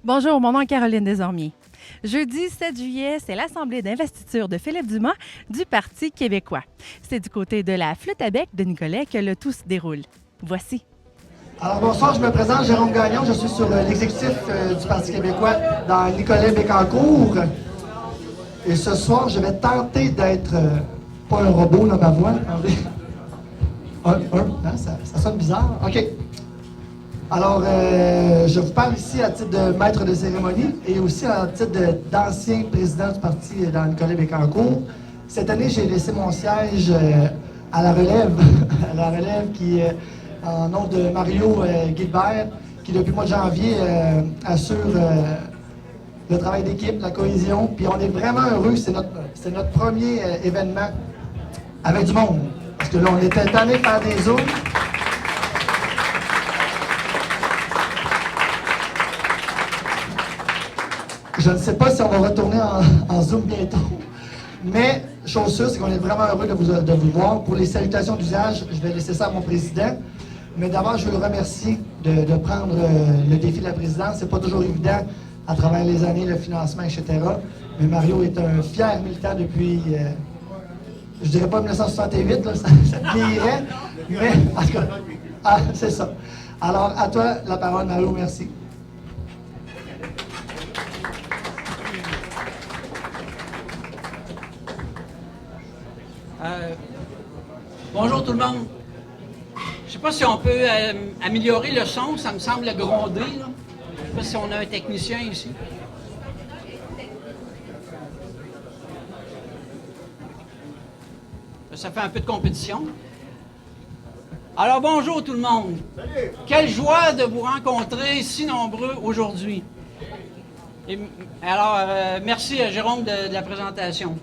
Bonjour, mon nom est Caroline Desormiers. Jeudi 7 juillet, c'est l'assemblée d'investiture de Philippe Dumas du Parti québécois. C'est du côté de la flûte à bec de Nicolet que le tout se déroule. Voici. Alors bonsoir, je me présente Jérôme Gagnon, je suis sur l'exécutif du Parti québécois dans Nicolet-Bécancour. Et ce soir, je vais tenter d'être, pas un robot dans ma voix, attendez. Hein, ça sonne bizarre, ok. Alors, je vous parle ici à titre de maître de cérémonie et aussi à titre d'ancien président du parti dans Nicolet-Bécancour. Cette année, j'ai laissé mon siège à la relève, à la relève qui est en nom de Mario Guilbert, qui depuis le mois de janvier assure le travail d'équipe, la cohésion. Puis on est vraiment heureux, c'est notre premier événement avec du monde. Parce que là, on était tanné de faire des zooms. Je ne sais pas si on va retourner en Zoom bientôt, mais chose sûre, c'est qu'on est vraiment heureux de vous voir. Pour les salutations d'usage, je vais laisser ça à mon président. Mais d'abord, je veux le remercier de prendre le défi de la présidence. C'est pas toujours évident à travers les années, le financement, etc. Mais Mario est un fier militant depuis, je dirais pas 1968, là, ça vieillirait, mais en tout cas, c'est ça. Alors, à toi la parole, Mario, merci. Bonjour tout le monde. Je ne sais pas si on peut améliorer le son, ça me semble gronder. Là. Je ne sais pas si on a un technicien ici. Ça fait un peu de compétition. Alors bonjour tout le monde. Salut. Quelle joie de vous rencontrer si nombreux aujourd'hui. Alors, merci à Jérôme de la présentation.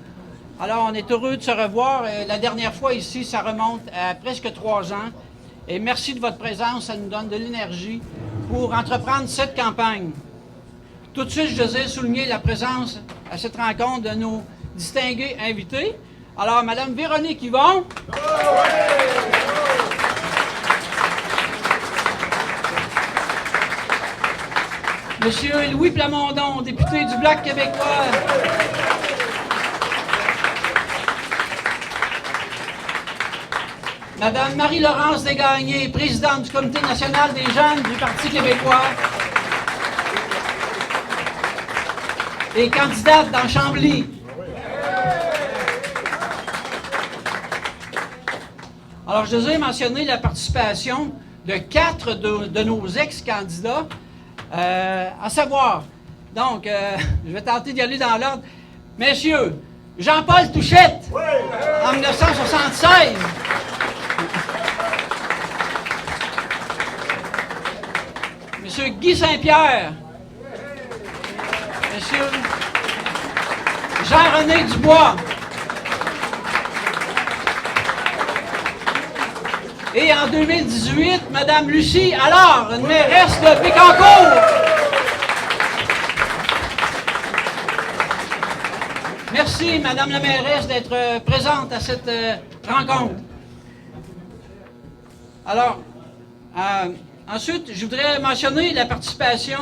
Alors, on est heureux de se revoir. La dernière fois ici, ça remonte à presque 3 ans. Et merci de votre présence, ça nous donne de l'énergie pour entreprendre cette campagne. Tout de suite, je désire souligner la présence à cette rencontre de nos distingués invités. Alors, Mme Véronique Yvon. Monsieur Louis Plamondon, député du Bloc québécois. Madame Marie-Laurence Desgagnés, présidente du Comité national des jeunes du Parti québécois et candidate dans Chambly. Alors, je désire mentionner la participation de 4 de nos ex-candidats, à savoir, donc, je vais tenter d'y aller dans l'ordre. Messieurs, Jean-Paul Touchette, en 1976. Monsieur Guy Saint-Pierre. Monsieur Jean-René Dubois. Et en 2018, Madame Lucie Allard, une mairesse de Bécancour. Merci, Madame la mairesse, d'être présente à cette rencontre. Alors, ensuite, je voudrais mentionner la participation,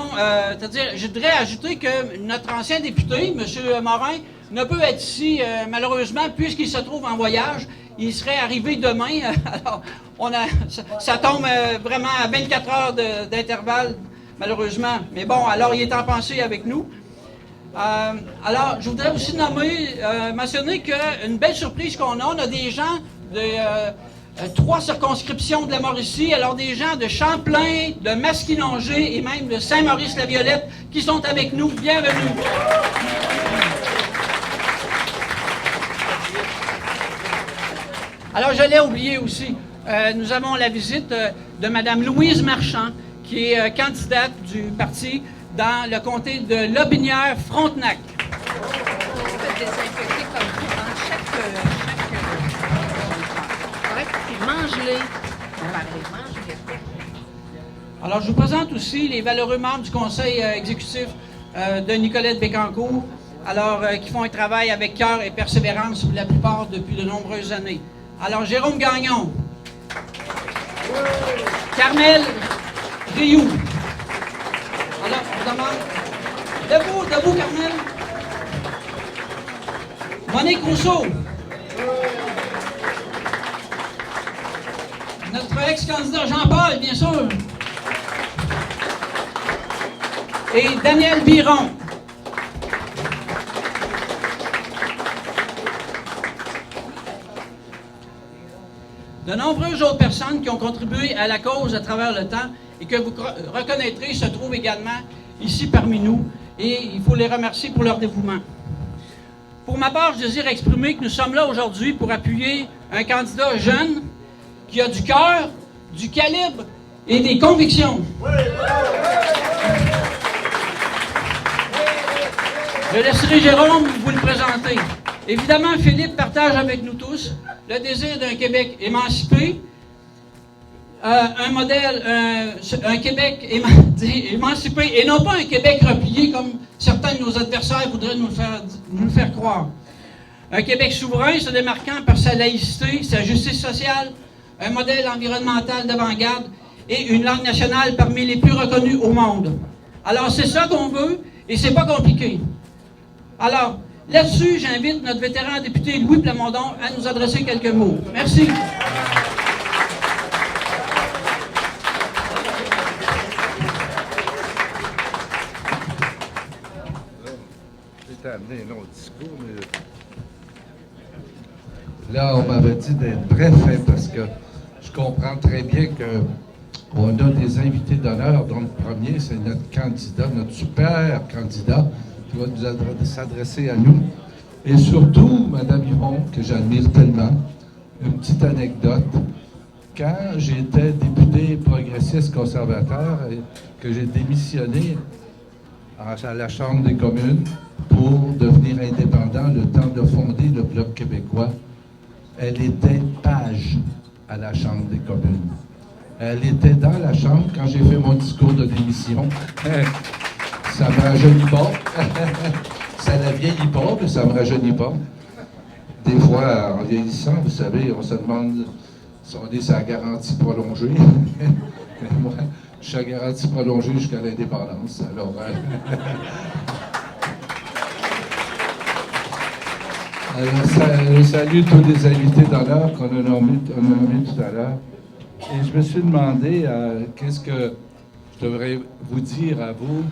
c'est-à-dire, je voudrais ajouter que notre ancien député, M. Morin, ne peut être ici, malheureusement, puisqu'il se trouve en voyage. Il serait arrivé demain. Alors, ça tombe vraiment à 24 heures d'intervalle, malheureusement. Mais bon, alors, il est en pensée avec nous. Alors, je voudrais aussi mentionner qu'une belle surprise qu'on a, on a des gens de 3 circonscriptions de la Mauricie, alors des gens de Champlain, de Masquinongé et même de Saint-Maurice-la-Violette qui sont avec nous. Bienvenue. Alors, je l'ai oublié aussi. Nous avons la visite de Mme Louise Marchand, qui est candidate du parti dans le comté de Lotbinière-Frontenac. On peut désinfecter comme tout dans chaque puis mange-les. Alors, je vous présente aussi les valeureux membres du conseil exécutif de Nicolet-Bécancour, alors qui font un travail avec cœur et persévérance pour la plupart depuis de nombreuses années. Alors, Jérôme Gagnon, Carmel Rioux. Alors, je vous demande Debout, debout, Carmel. Monique Rousseau. Notre ex-candidat Jean-Paul, bien sûr. Et Daniel Biron. De nombreuses autres personnes qui ont contribué à la cause à travers le temps et que vous reconnaîtrez se trouvent également ici parmi nous et il faut les remercier pour leur dévouement. Pour ma part, je désire exprimer que nous sommes là aujourd'hui pour appuyer un candidat jeune qui a du cœur, du calibre et des convictions. Je laisserai Jérôme vous le présenter. Évidemment, Philippe partage avec nous tous le désir d'un Québec émancipé, un Québec émancipé et non pas un Québec replié comme certains de nos adversaires voudraient nous le faire croire. Un Québec souverain se démarquant par sa laïcité, sa justice sociale, un modèle environnemental d'avant-garde et une langue nationale parmi les plus reconnues au monde. Alors c'est ça qu'on veut et c'est pas compliqué. Alors, là-dessus, j'invite notre vétéran député Louis Plamondon à nous adresser quelques mots. Merci. J'ai amené un autre discours, mais... Là, on m'avait dit d'être bref, hein, parce que je comprends très bien qu'on a des invités d'honneur, dont le premier, c'est notre candidat, notre super candidat, qui va nous s'adresser à nous. Et surtout, Mme Yvon, que j'admire tellement, une petite anecdote. Quand j'étais député progressiste conservateur et que j'ai démissionné à la Chambre des communes pour devenir indépendant, le temps de fonder le Bloc québécois, elle était page à la Chambre des communes. Elle était dans la Chambre quand j'ai fait mon discours de démission. Ça me rajeunit pas. Ça la vieillit pas, mais ça me rajeunit pas. Des fois, en vieillissant, vous savez, on se demande si on est sa garantie prolongée. Mais moi, je suis à garantie prolongée jusqu'à l'indépendance. Alors, je salue tous les invités d'honneur qu'on a nommés tout à l'heure. Et je me suis demandé qu'est-ce que je devrais vous dire à vous.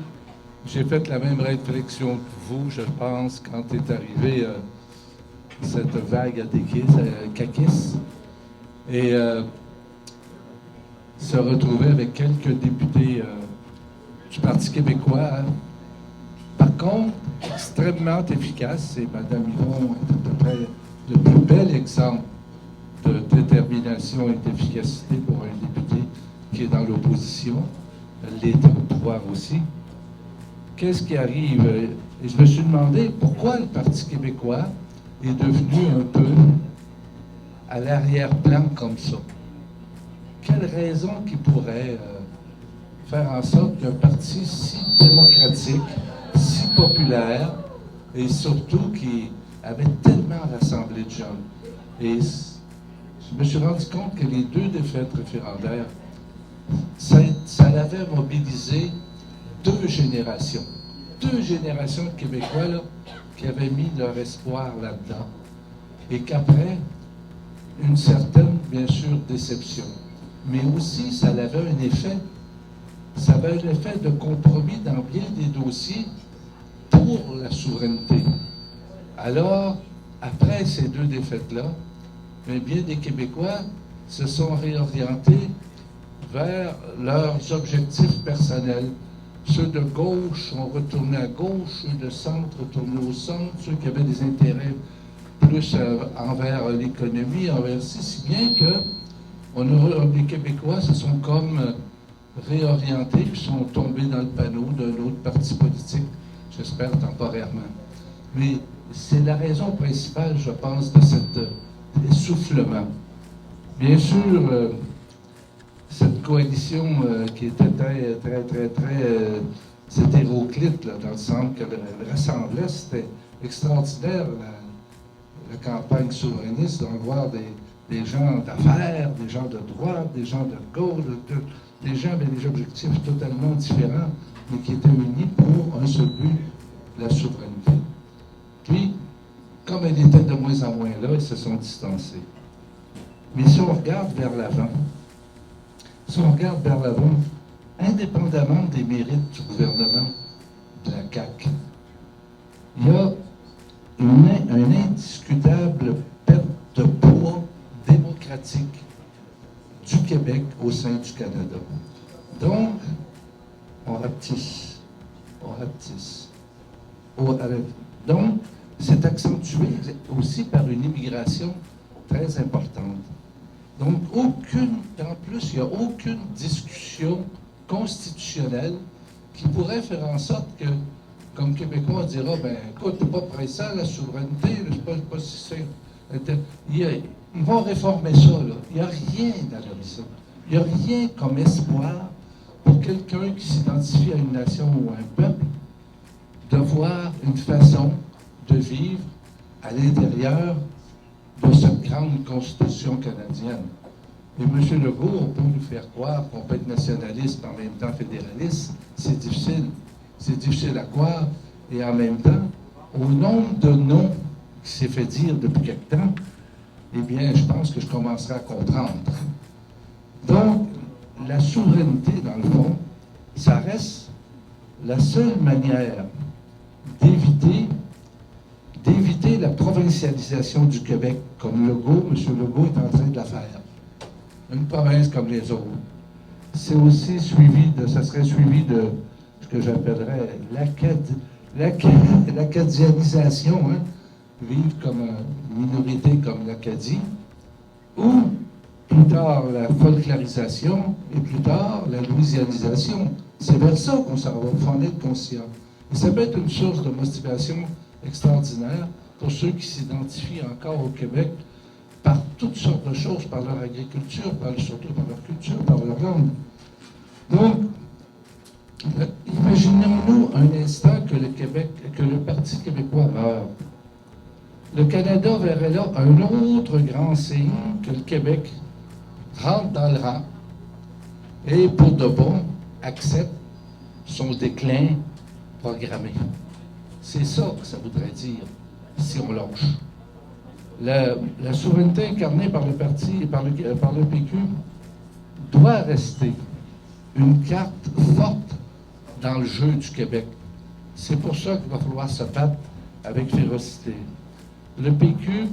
J'ai fait la même réflexion que vous, je pense, quand est arrivée cette vague à Kakis. Et se retrouver avec quelques députés du Parti québécois. Par contre, extrêmement efficace, et Mme Yvon est à peu près le plus bel exemple de détermination et d'efficacité pour un député qui est dans l'opposition. Elle l'est au pouvoir aussi. Qu'est-ce qui arrive? Et je me suis demandé pourquoi le Parti québécois est devenu un peu à l'arrière-plan comme ça. Quelle raison qui pourrait faire en sorte qu'un parti si démocratique, si populaire, et surtout qui avait tellement rassemblé de jeunes. Et je me suis rendu compte que les deux défaites référendaires, ça l'avait mobilisé deux générations de Québécois là, qui avaient mis leur espoir là-dedans. Et qu'après, une certaine, bien sûr, déception. Mais aussi, ça avait un effet. Ça avait un effet de compromis dans bien des dossiers pour la souveraineté. Alors, après ces deux défaites-là, bien des Québécois se sont réorientés vers leurs objectifs personnels. Ceux de gauche ont retourné à gauche, ceux de centre retournés au centre, ceux qui avaient des intérêts plus envers l'économie, envers si bien que les Québécois se sont comme réorientés puis sont tombés dans le panneau d'un autre parti politique, j'espère temporairement. Mais c'est la raison principale, je pense, de cet essoufflement. Bien sûr, cette coalition qui était très c'est hétéroclite, là, dans le sens qu'elle rassemblait, c'était extraordinaire, la campagne souverainiste, de voir des gens d'affaires, des gens de droite, des gens de gauche, des gens avec des objectifs totalement différents, mais qui étaient unis pour un seul but, la souveraineté. Puis, comme elle était de moins en moins là, ils se sont distancés. Mais si on regarde vers l'avant, indépendamment des mérites du gouvernement de la CAQ, il y a une indiscutable perte de poids démocratique du Québec au sein du Canada. Donc, on rapetisse. Donc, c'est accentué aussi par une immigration très importante. Donc, en plus, il n'y a aucune discussion constitutionnelle qui pourrait faire en sorte que, comme Québécois, on dira, ben, écoute, t'es pas pressé à la souveraineté, c'est pas si simple. Ils vont réformer ça, là. Il n'y a rien dans l'horizon. Il n'y a rien comme espoir pour quelqu'un qui s'identifie à une nation ou à un peuple de voir une façon de vivre à l'intérieur de cette grande constitution canadienne. Et M. Legault, on peut nous faire croire qu'on peut être nationaliste en même temps fédéraliste. C'est difficile. C'est difficile à croire. Et en même temps, au nombre de noms qui s'est fait dire depuis quelque temps, eh bien, je pense que je commencerai à comprendre. Donc, la souveraineté, dans le fond, ça reste la seule manière d'éviter la provincialisation du Québec, comme M. Legault est en train de la faire. Une province comme les autres. C'est aussi ça serait suivi de ce que j'appellerais l'acadianisation, hein? Vivre comme une minorité comme l'Acadie, ou plus tard la folklarisation, et plus tard la louisianisation. C'est vers ça qu'on s'en va, il faut en être conscient. Et ça peut être une source de motivation extraordinaire pour ceux qui s'identifient encore au Québec par toutes sortes de choses, par leur agriculture, surtout par leur culture, par leur langue. Donc, imaginons-nous un instant que le Parti québécois meurt. Le Canada verrait là un autre grand signe que le Québec rentre dans le rang et, pour de bon, accepte son déclin programmé. C'est ça que ça voudrait dire si on lâche. La souveraineté incarnée par le parti et par le PQ doit rester une carte forte dans le jeu du Québec. C'est pour ça qu'il va falloir se battre avec férocité. Le PQ,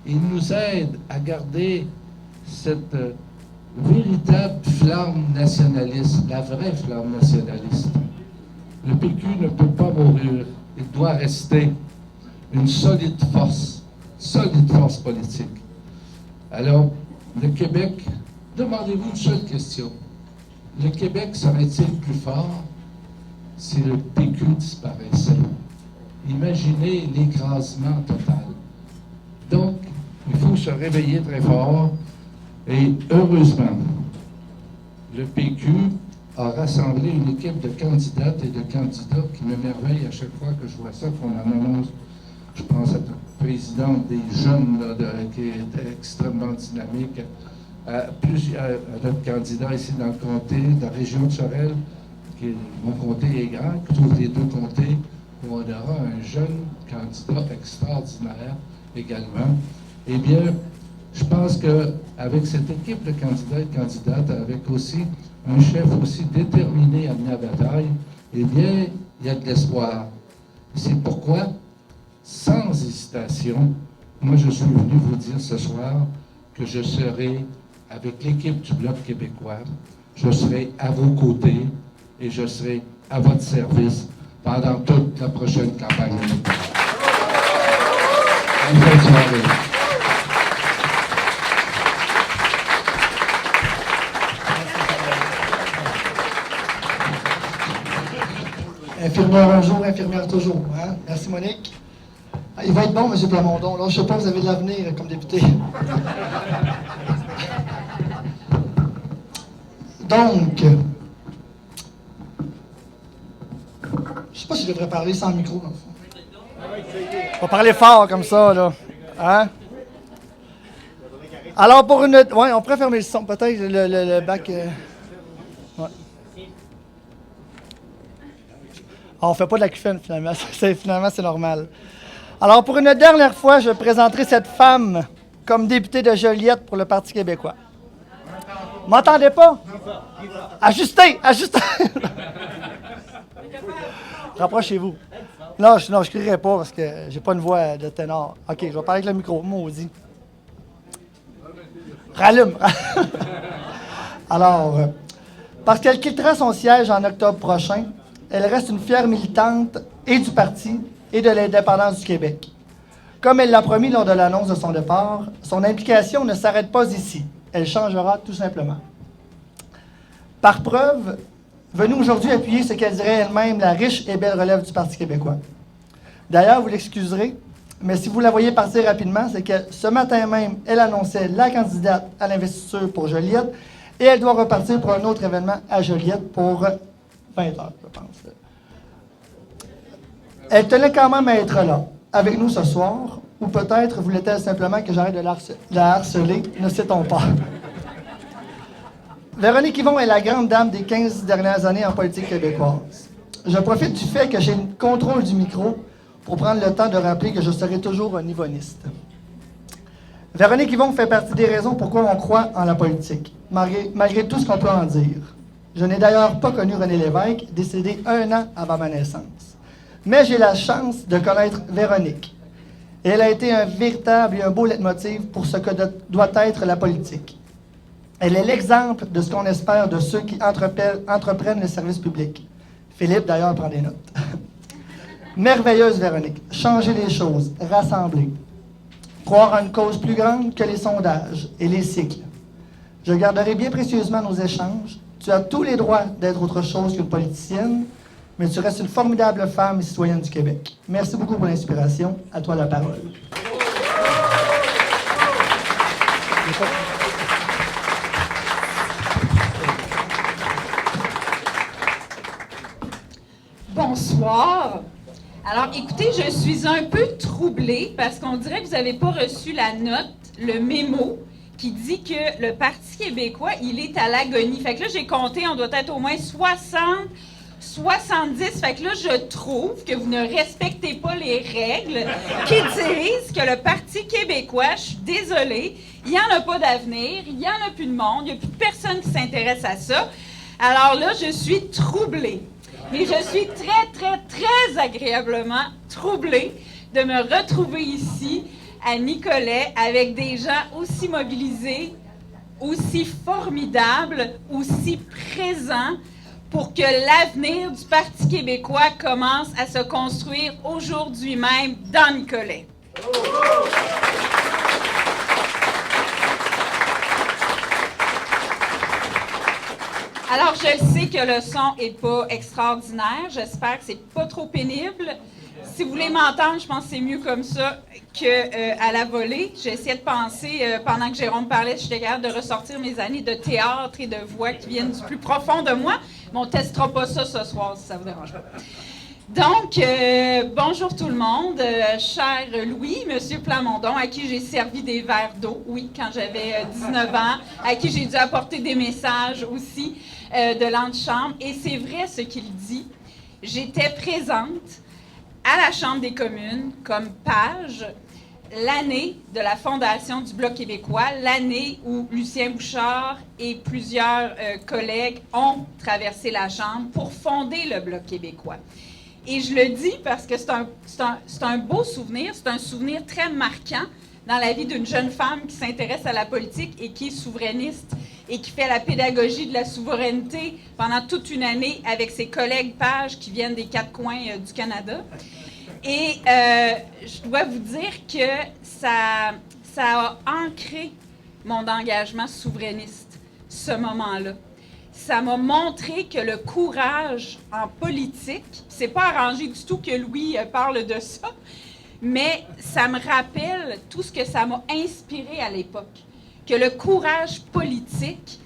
il nous aide à garder cette véritable flamme nationaliste, la vraie flamme nationaliste. Le PQ ne peut pas mourir. Il doit rester une solide force politique. Alors, le Québec, demandez-vous une seule question. Le Québec serait-il plus fort si le PQ disparaissait? Imaginez l'écrasement total. Donc, il faut se réveiller très fort et heureusement, le PQ a rassemblé une équipe de candidates et de candidats qui m'émerveille à chaque fois que je vois ça, qu'on en annonce. Je pense à la présidente des jeunes là, qui est extrêmement dynamique, à notre candidat ici dans le comté, de la région de Sorel, mon comté est grand, qui trouve les deux comtés, où on aura un jeune candidat extraordinaire également. Eh bien, je pense qu'avec cette équipe de candidats et de candidates, avec aussi un chef aussi déterminé à mener la bataille, eh bien, il y a de l'espoir. C'est pourquoi, sans hésitation, moi je suis venu vous dire ce soir que je serai avec l'équipe du Bloc québécois, je serai à vos côtés et je serai à votre service pendant toute la prochaine campagne électorale. Bonne soirée. Infirmière un jour, infirmière toujours. Hein? Merci, Monique. Ah, il va être bon, M. Plamondon. Là, je ne sais pas, vous avez de l'avenir comme député. Donc, je ne sais pas si je devrais parler sans micro. On va parler fort comme ça, là. Hein? Alors, pour une... Oui, on pourrait fermer le son, peut-être, le bac... Ouais. On ne fait pas de la cufaine, finalement. Finalement, c'est normal. Alors, pour une dernière fois, je présenterai cette femme comme députée de Joliette pour le Parti québécois. M'entendez pas? Ajustez! Ajustez! Rapprochez-vous. Non, je ne crierai pas parce que j'ai pas une voix de ténor. OK, je vais parler avec le micro. Maudit. Rallume. Alors, parce qu'elle quittera son siège en octobre prochain, elle reste une fière militante et du parti et de l'indépendance du Québec. Comme elle l'a promis lors de l'annonce de son départ, son implication ne s'arrête pas ici. Elle changera tout simplement. Par preuve, venue aujourd'hui appuyer ce qu'elle dirait elle-même la riche et belle relève du Parti québécois. D'ailleurs, vous l'excuserez, mais si vous la voyez partir rapidement, c'est que ce matin même, elle annonçait la candidate à l'investiture pour Joliette et elle doit repartir pour un autre événement à Joliette pour 20 heures, je pense. Elle tenait quand même à être là, avec nous ce soir, ou peut-être voulait-elle simplement que j'arrête de la harceler, ne sait-on pas. Véronique Yvon est la grande dame des 15 dernières années en politique québécoise. Je profite du fait que j'ai le contrôle du micro pour prendre le temps de rappeler que je serai toujours un yvoniste. Véronique Yvon fait partie des raisons pourquoi on croit en la politique, malgré tout ce qu'on peut en dire. Je n'ai d'ailleurs pas connu René Lévesque, décédé 1 an avant ma naissance. Mais j'ai la chance de connaître Véronique. Et elle a été un véritable et un beau leitmotiv pour ce que doit être la politique. Elle est l'exemple de ce qu'on espère de ceux qui entreprennent le service public. Philippe, d'ailleurs, prend des notes. Merveilleuse Véronique. Changer les choses, rassembler. Croire à une cause plus grande que les sondages et les cycles. Je garderai bien précieusement nos échanges. Tu as tous les droits d'être autre chose qu'une politicienne, mais tu restes une formidable femme et citoyenne du Québec. Merci beaucoup pour l'inspiration. À toi la parole. Bonsoir. Alors, écoutez, je suis un peu troublée parce qu'on dirait que vous n'avez pas reçu la note, le mémo, qui dit que le Parti québécois, il est à l'agonie. Fait que là, j'ai compté, on doit être au moins 60, 70. Fait que là, je trouve que vous ne respectez pas les règles qui disent que le Parti québécois, je suis désolée, il n'y en a pas d'avenir, il n'y en a plus de monde, il n'y a plus de personne qui s'intéresse à ça. Alors là, je suis troublée. Mais je suis très, très, très agréablement troublée de me retrouver ici, à Nicolet, avec des gens aussi mobilisés, aussi formidables, aussi présents, pour que l'avenir du Parti québécois commence à se construire aujourd'hui même dans Nicolet. Alors, je sais que le son n'est pas extraordinaire. J'espère que c'est pas trop pénible. Si vous voulez m'entendre, je pense que c'est mieux comme ça qu'à la volée. J'ai essayé de penser, pendant que Jérôme parlait, j'étais capable de ressortir mes années de théâtre et de voix qui viennent du plus profond de moi. Mais on ne testera pas ça ce soir, si ça vous dérange pas. Donc, bonjour tout le monde. Cher Louis, Monsieur Plamondon, à qui j'ai servi des verres d'eau, oui, quand j'avais 19 ans, à qui j'ai dû apporter des messages aussi de l'antichambre. Et c'est vrai ce qu'il dit. J'étais présente à la Chambre des communes comme page l'année de la fondation du Bloc québécois, l'année où Lucien Bouchard et plusieurs collègues ont traversé la Chambre pour fonder le Bloc québécois. Et je le dis parce que c'est un beau souvenir, c'est un souvenir très marquant dans la vie d'une jeune femme qui s'intéresse à la politique et qui est souverainiste et qui fait la pédagogie de la souveraineté pendant toute une année avec ses collègues pages qui viennent des 4 coins du Canada. Et je dois vous dire que ça a ancré mon engagement souverainiste, ce moment-là. Ça m'a montré que le courage en politique, c'est pas arrangé du tout que Louis parle de ça, mais ça me rappelle tout ce que ça m'a inspiré à l'époque. Que le courage politique,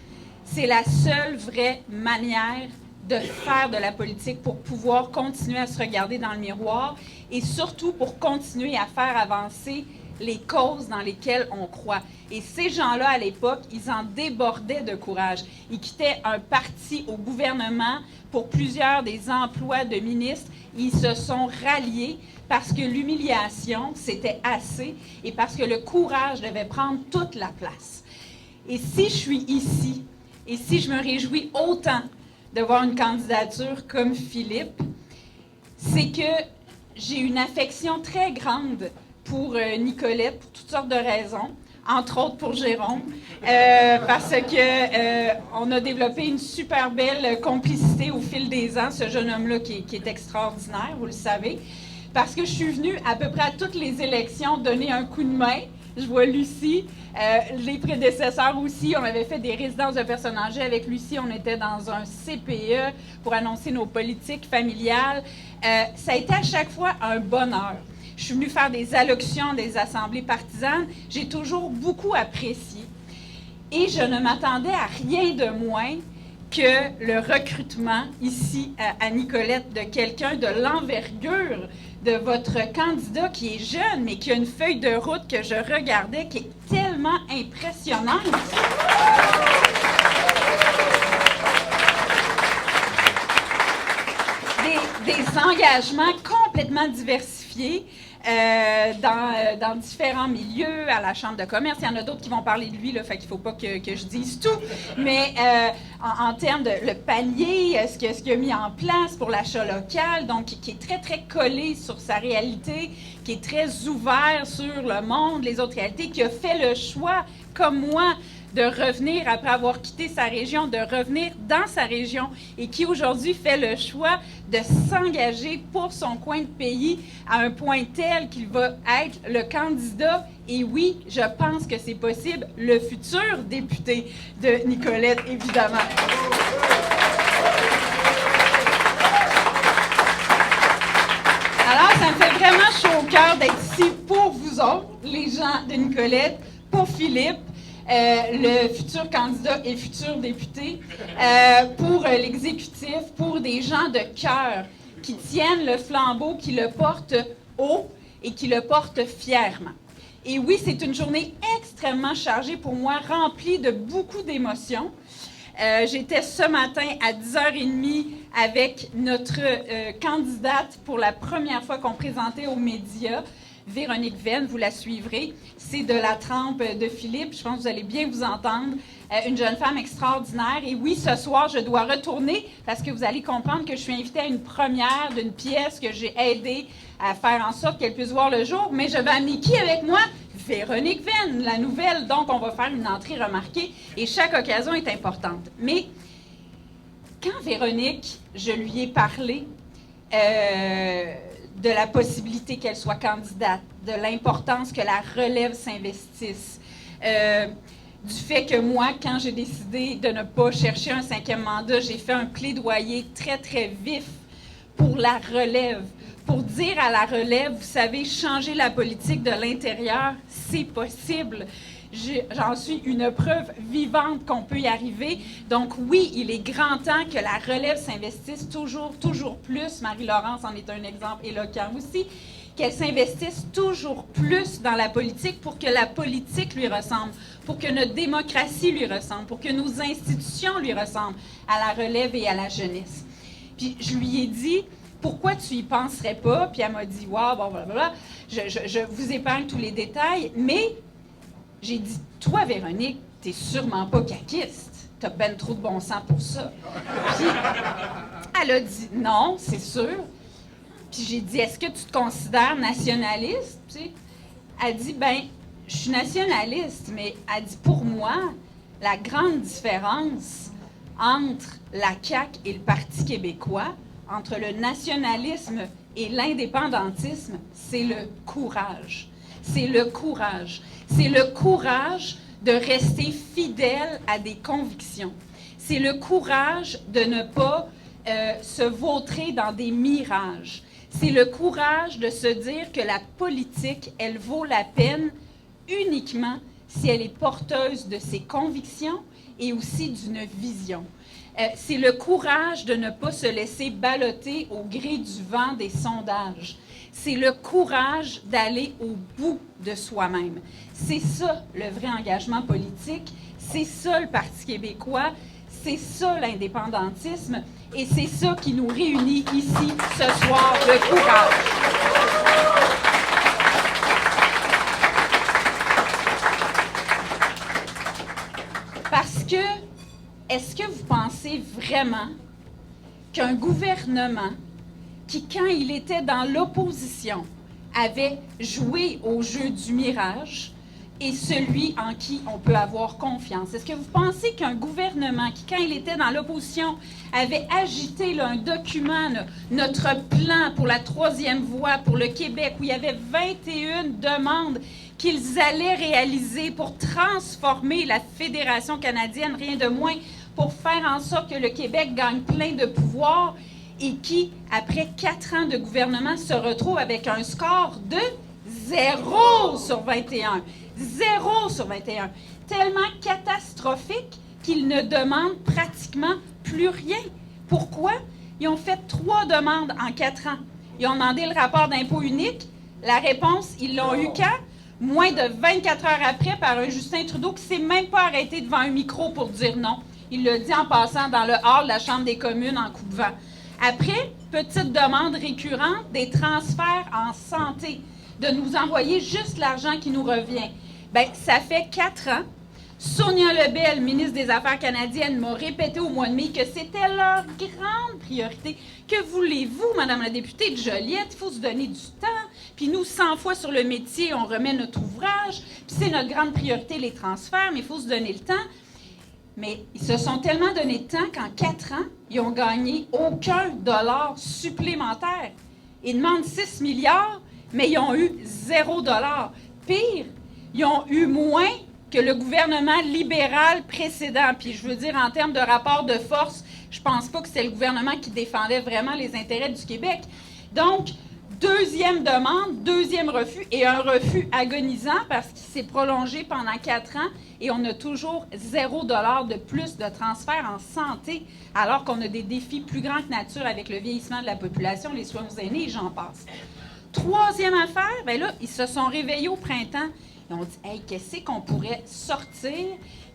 c'est la seule vraie manière de faire de la politique pour pouvoir continuer à se regarder dans le miroir et surtout pour continuer à faire avancer les causes dans lesquelles on croit. Et ces gens-là, à l'époque, ils en débordaient de courage. Ils quittaient un parti au gouvernement pour plusieurs des emplois de ministres. Ils se sont ralliés parce que l'humiliation, c'était assez et parce que le courage devait prendre toute la place. Et si je suis ici, et si je me réjouis autant de voir une candidature comme Philippe, c'est que j'ai une affection très grande pour Nicolette, pour toutes sortes de raisons, entre autres pour Jérôme, parce que on a développé une super belle complicité au fil des ans, ce jeune homme-là qui est extraordinaire, vous le savez, parce que je suis venue à peu près à toutes les élections donner un coup de main. Je vois Lucie, les prédécesseurs aussi, on avait fait des résidences de personnes âgées avec Lucie, on était dans un CPE pour annoncer nos politiques familiales. Ça a été à chaque fois un bonheur. Je suis venue faire des allocutions, des assemblées partisanes, j'ai toujours beaucoup apprécié. Et je ne m'attendais à rien de moins que le recrutement ici à Nicolette de quelqu'un de l'envergure de votre candidat qui est jeune, mais qui a une feuille de route que je regardais qui est tellement impressionnante. Des engagements complètement diversifiés dans différents milieux, à la Chambre de commerce. Il y en a d'autres qui vont parler de lui, là, fait qu'il ne faut pas que je dise tout. Mais en termes de le panier, ce qu'il a mis en place pour l'achat local, donc qui est très, très collé sur sa réalité, qui est très ouvert sur le monde, les autres réalités, qui a fait le choix, comme moi, de revenir après avoir quitté sa région, de revenir dans sa région et qui aujourd'hui fait le choix de s'engager pour son coin de pays à un point tel qu'il va être le candidat, et oui, je pense que c'est possible, le futur député de Nicolette, évidemment. Alors, ça me fait vraiment chaud au cœur d'être ici pour vous autres, les gens de Nicolette, pour Philippe, le futur candidat et futur député, pour l'exécutif, pour des gens de cœur qui tiennent le flambeau, qui le portent haut et qui le portent fièrement. Et oui, c'est une journée extrêmement chargée pour moi, remplie de beaucoup d'émotions. J'étais ce matin à 10h30 avec notre candidate pour la première fois qu'on présentait aux médias, Véronique Venn, vous la suivrez. C'est de la trempe de Philippe. Je pense que vous allez bien vous entendre. Une jeune femme extraordinaire. Et oui, ce soir, je dois retourner parce que vous allez comprendre que je suis invitée à une première d'une pièce que j'ai aidé à faire en sorte qu'elle puisse voir le jour. Mais je vais amener qui avec moi? Véronique Venn, la nouvelle. Donc, on va faire une entrée remarquée et chaque occasion est importante. Mais quand Véronique, je lui ai parlé de la possibilité qu'elle soit candidate, de l'importance que la relève s'investisse, du fait que moi, quand j'ai décidé de ne pas chercher un 5e mandat, j'ai fait un plaidoyer très, très vif pour la relève, pour dire à la relève, vous savez, changer la politique de l'intérieur, c'est possible. J'en suis une preuve vivante qu'on peut y arriver. Donc oui, il est grand temps que la relève s'investisse toujours plus. Marie-Laurence en est un exemple éloquent aussi. Qu'elle s'investisse toujours plus dans la politique pour que la politique lui ressemble, pour que notre démocratie lui ressemble, pour que nos institutions lui ressemblent, à la relève et à la jeunesse. Puis je lui ai dit, pourquoi tu y penserais pas? Puis elle m'a dit, wow, bon, blablabla, je vous épargne tous les détails, mais j'ai dit, toi, Véronique, t'es sûrement pas caquiste. T'as ben trop de bon sens pour ça. Puis, elle a dit, non, c'est sûr. Puis j'ai dit, est-ce que tu te considères nationaliste? Tu sais? Elle dit, ben, je suis nationaliste, mais elle dit, pour moi, la grande différence entre la CAQ et le Parti québécois, entre le nationalisme et l'indépendantisme, c'est le courage. C'est le courage. C'est le courage de rester fidèle à des convictions. C'est le courage de ne pas se vautrer dans des mirages. C'est le courage de se dire que la politique, elle vaut la peine uniquement si elle est porteuse de ses convictions et aussi d'une vision. C'est le courage de ne pas se laisser balloter au gré du vent des sondages. C'est le courage d'aller au bout de soi-même. C'est ça, le vrai engagement politique. C'est ça, le Parti québécois. C'est ça, l'indépendantisme. Et c'est ça qui nous réunit ici, ce soir, le courage. Parce que, est-ce que vous pensez vraiment qu'un gouvernement qui, quand il était dans l'opposition, avait joué au jeu du mirage est celui en qui on peut avoir confiance? Est-ce que vous pensez qu'un gouvernement qui, quand il était dans l'opposition, avait agité là, un document, là, notre plan pour la troisième voie pour le Québec, où il y avait 21 demandes qu'ils allaient réaliser pour transformer la Fédération canadienne, rien de moins, pour faire en sorte que le Québec gagne plein de pouvoirs et qui, après 4 ans de gouvernement, se retrouve avec un score de 0 sur 21. 0 sur 21. Tellement catastrophique qu'ils ne demandent pratiquement plus rien. Pourquoi? Ils ont fait 3 demandes en 4 ans. Ils ont demandé le rapport d'impôt unique. La réponse, ils l'ont eu quand? Moins de 24 heures après, par un Justin Trudeau qui ne s'est même pas arrêté devant un micro pour dire non. Il l'a dit en passant dans le hall de la Chambre des communes en coup de vent. Après, petite demande récurrente, des transferts en santé, de nous envoyer juste l'argent qui nous revient. Bien, ça fait 4 ans. Sonia Lebel, ministre des Affaires canadiennes, m'a répété au mois de mai que c'était leur grande priorité. Que voulez-vous, Madame la députée de Joliette? Il faut se donner du temps. Puis nous, 100 fois sur le métier, on remet notre ouvrage. Puis c'est notre grande priorité, les transferts, mais il faut se donner le temps. Mais ils se sont tellement donné de temps qu'en 4 ans, ils ont gagné aucun dollar supplémentaire. Ils demandent 6 milliards, mais ils ont eu 0 dollar. Pire, ils ont eu moins que le gouvernement libéral précédent. Puis je veux dire, en termes de rapport de force, je pense pas que c'est le gouvernement qui défendait vraiment les intérêts du Québec. Donc, deuxième demande, deuxième refus, et un refus agonisant parce qu'il s'est prolongé pendant 4 ans et on a toujours 0 dollar de plus de transfert en santé, alors qu'on a des défis plus grands que nature avec le vieillissement de la population, les soins aux aînés, et j'en passe. Troisième affaire, bien là, ils se sont réveillés au printemps. Ils ont dit, hey, qu'est-ce qu'on pourrait sortir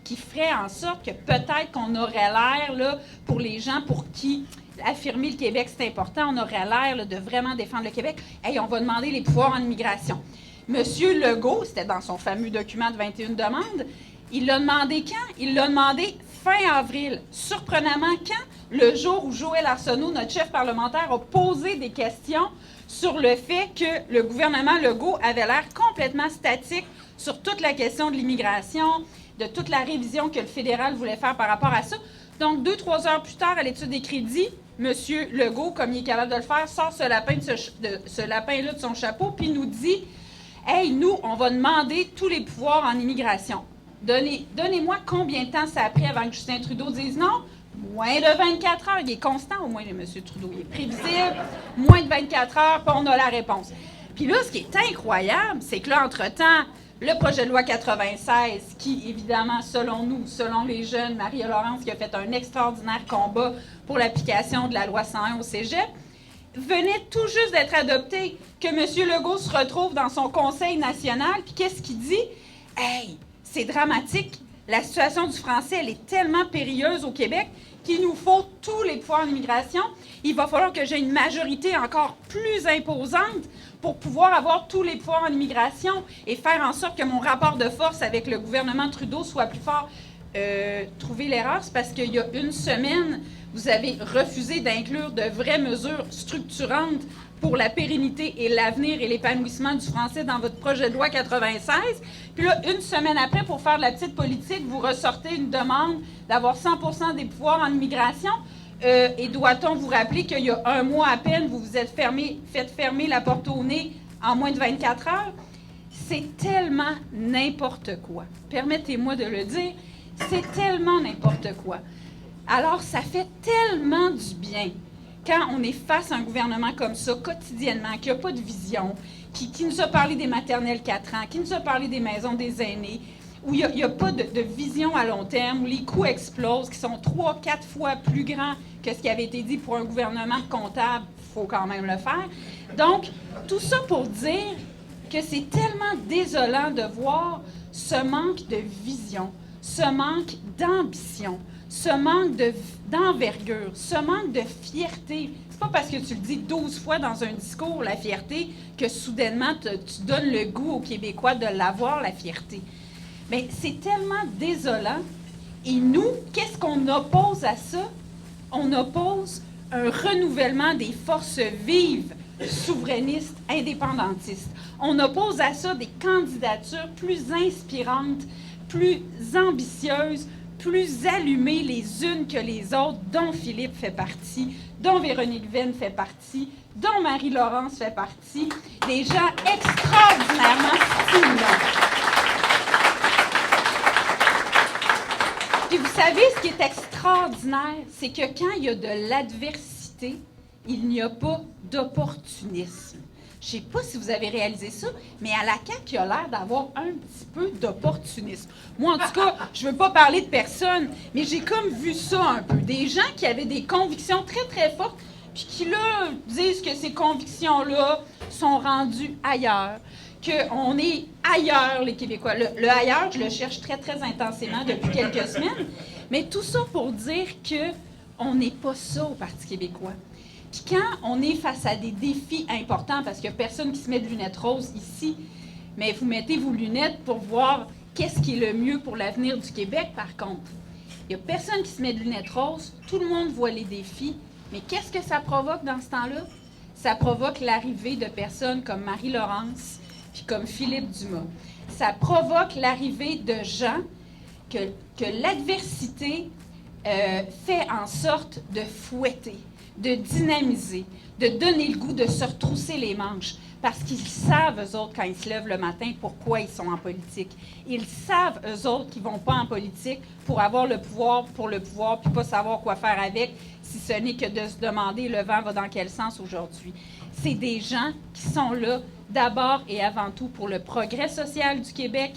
qui ferait en sorte que peut-être qu'on aurait l'air, là, pour les gens pour qui affirmer le Québec, c'est important, on aurait l'air là, de vraiment défendre le Québec. Hey, on va demander les pouvoirs en immigration. Monsieur Legault, c'était dans son fameux document de 21 demandes, il l'a demandé quand? Il l'a demandé fin avril. Surprenamment, quand? Le jour où Joël Arsenault, notre chef parlementaire, a posé des questions sur le fait que le gouvernement Legault avait l'air complètement statique sur toute la question de l'immigration, de toute la révision que le fédéral voulait faire par rapport à ça. Donc, 2-3 heures plus tard, à l'étude des crédits, M. Legault, comme il est capable de le faire, sort ce lapin-là de son chapeau, puis nous dit « Hey, nous, on va demander tous les pouvoirs en immigration. Donnez-moi combien de temps ça a pris avant que Justin Trudeau dise non? » Moins de 24 heures. Il est constant, au moins, le M. Trudeau. Il est prévisible. Moins de 24 heures, puis on a la réponse. Puis là, ce qui est incroyable, c'est que là, entre-temps, le projet de loi 96, qui, évidemment, selon nous, selon les jeunes, Marie-Laurence, qui a fait un extraordinaire combat pour l'application de la loi 101 au cégep, venait tout juste d'être adopté, que M. Legault se retrouve dans son conseil national, puis qu'est-ce qu'il dit? « Hey, c'est dramatique. La situation du français, elle est tellement périlleuse au Québec qu'il nous faut tous les pouvoirs en immigration. Il va falloir que j'ai une majorité encore plus imposante pour pouvoir avoir tous les pouvoirs en immigration et faire en sorte que mon rapport de force avec le gouvernement Trudeau soit plus fort. » Trouver l'erreur, c'est parce qu'il y a une semaine, vous avez refusé d'inclure de vraies mesures structurantes pour la pérennité et l'avenir et l'épanouissement du français dans votre projet de loi 96. Puis là, une semaine après, pour faire de la petite politique, vous ressortez une demande d'avoir 100% des pouvoirs en immigration. Et doit-on vous rappeler qu'il y a 1 mois à peine, vous vous êtes fait fermer la porte au nez en moins de 24 heures? C'est tellement n'importe quoi. Permettez-moi de le dire, c'est tellement n'importe quoi. Alors, ça fait tellement du bien quand on est face à un gouvernement comme ça, quotidiennement, qui n'a pas de vision, qui nous a parlé des maternelles 4 ans, qui nous a parlé des maisons des aînés, où il n'y a pas de vision à long terme, où les coûts explosent, qui sont 3-4 fois plus grands que ce qui avait été dit pour un gouvernement comptable, il faut quand même le faire. Donc, tout ça pour dire que c'est tellement désolant de voir ce manque de vision, ce manque d'ambition, ce manque d'envergure, ce manque de fierté. C'est pas parce que tu le dis 12 fois dans un discours, la fierté, que soudainement tu donnes le goût aux Québécois de l'avoir, la fierté. Mais c'est tellement désolant. Et nous, qu'est-ce qu'on oppose à ça? On oppose un renouvellement des forces vives, souverainistes, indépendantistes. On oppose à ça des candidatures plus inspirantes, plus ambitieuses, plus allumées les unes que les autres, dont Philippe fait partie, dont Véronique Venn fait partie, dont Marie-Laurence fait partie, des gens extraordinairement stimulants. Puis vous savez, ce qui est extraordinaire, c'est que quand il y a de l'adversité, il n'y a pas d'opportunisme. Je ne sais pas si vous avez réalisé ça, mais à la CAQ, il a l'air d'avoir un petit peu d'opportunisme. Moi, en tout cas, je ne veux pas parler de personne, mais j'ai comme vu ça un peu. Des gens qui avaient des convictions très, très fortes, puis qui, là, disent que ces convictions-là sont rendues ailleurs, qu'on est ailleurs, les Québécois. Le ailleurs, je le cherche très, très intensément depuis quelques semaines, mais tout ça pour dire qu'on n'est pas ça au Parti québécois. Puis quand on est face à des défis importants, parce qu'il n'y a personne qui se met de lunettes roses ici, mais vous mettez vos lunettes pour voir qu'est-ce qui est le mieux pour l'avenir du Québec, par contre. Il n'y a personne qui se met de lunettes roses, tout le monde voit les défis, mais qu'est-ce que ça provoque dans ce temps-là? Ça provoque l'arrivée de personnes comme Marie-Laurence, puis comme Philippe Dumas. Ça provoque l'arrivée de gens que l'adversité fait en sorte de fouetter, de dynamiser, de donner le goût de se retrousser les manches. Parce qu'ils savent, eux autres, quand ils se lèvent le matin, pourquoi ils sont en politique. Ils savent, eux autres, qu'ils ne vont pas en politique pour avoir le pouvoir, puis pas savoir quoi faire avec, si ce n'est que de se demander le vent va dans quel sens aujourd'hui. C'est des gens qui sont là d'abord et avant tout pour le progrès social du Québec,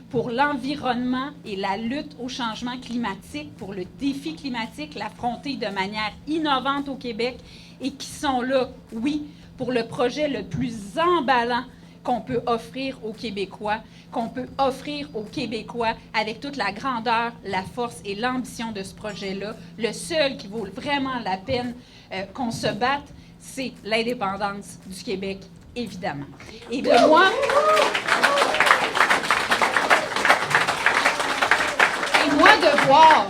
pour l'environnement et la lutte au changement climatique, pour le défi climatique, l'affronter de manière innovante au Québec, et qui sont là, oui, pour le projet le plus emballant qu'on peut offrir aux Québécois, avec toute la grandeur, la force et l'ambition de ce projet-là. Le seul qui vaut vraiment la peine qu'on se batte, c'est l'indépendance du Québec, évidemment. Et de moi... Et moi, de voir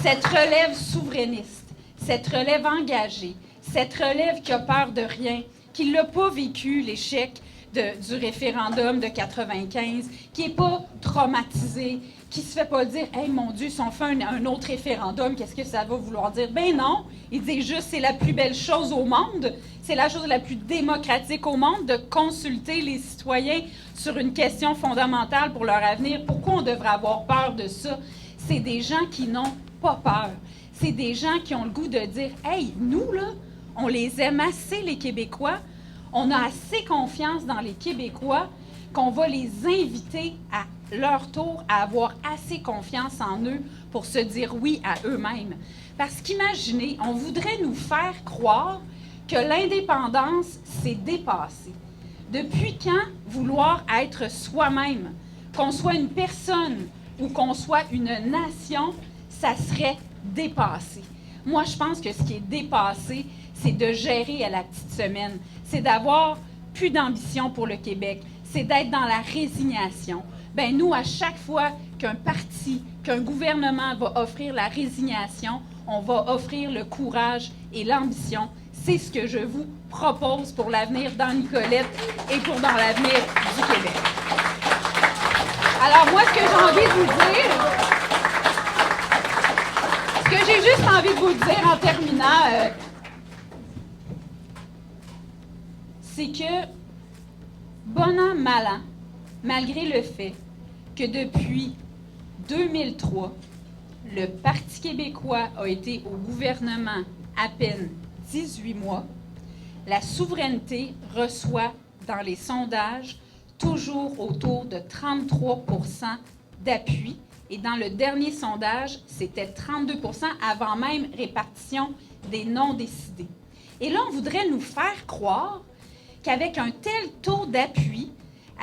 cette relève souverainiste, cette relève engagée, cette relève qui a peur de rien, qui n'a pas vécu l'échec du référendum de 95, qui n'est pas traumatisée, qui ne se fait pas dire « Hey, mon Dieu, si on fait un autre référendum, qu'est-ce que ça va vouloir dire? » Ben non, il dit juste « C'est la plus belle chose au monde, c'est la chose la plus démocratique au monde de consulter les citoyens sur une question fondamentale pour leur avenir. Pourquoi on devrait avoir peur de ça? » C'est des gens qui n'ont pas peur. C'est des gens qui ont le goût de dire « Hey, nous, là, on les aime assez, les Québécois. On a assez confiance dans les Québécois qu'on va les inviter à leur tour à avoir assez confiance en eux pour se dire oui à eux-mêmes. » Parce qu'imaginez, on voudrait nous faire croire que l'indépendance s'est dépassée. Depuis quand vouloir être soi-même, qu'on soit une personne ou qu'on soit une nation, ça serait dépassé. Moi, je pense que ce qui est dépassé, c'est de gérer à la petite semaine. C'est d'avoir plus d'ambition pour le Québec. C'est d'être dans la résignation. Bien, nous, à chaque fois qu'un parti, qu'un gouvernement va offrir la résignation, on va offrir le courage et l'ambition. C'est ce que je vous propose pour l'avenir dans Nicolette et pour dans l'avenir du Québec. Alors, moi, ce que j'ai envie de vous dire, ce que j'ai juste envie de vous dire en terminant, c'est que, bon an, mal an, malgré le fait que depuis 2003, le Parti québécois a été au gouvernement à peine 18 mois, la souveraineté reçoit dans les sondages toujours autour de 33% d'appui. Et dans le dernier sondage, c'était 32 % avant même répartition des non-décidés. Et là, on voudrait nous faire croire qu'avec un tel taux d'appui,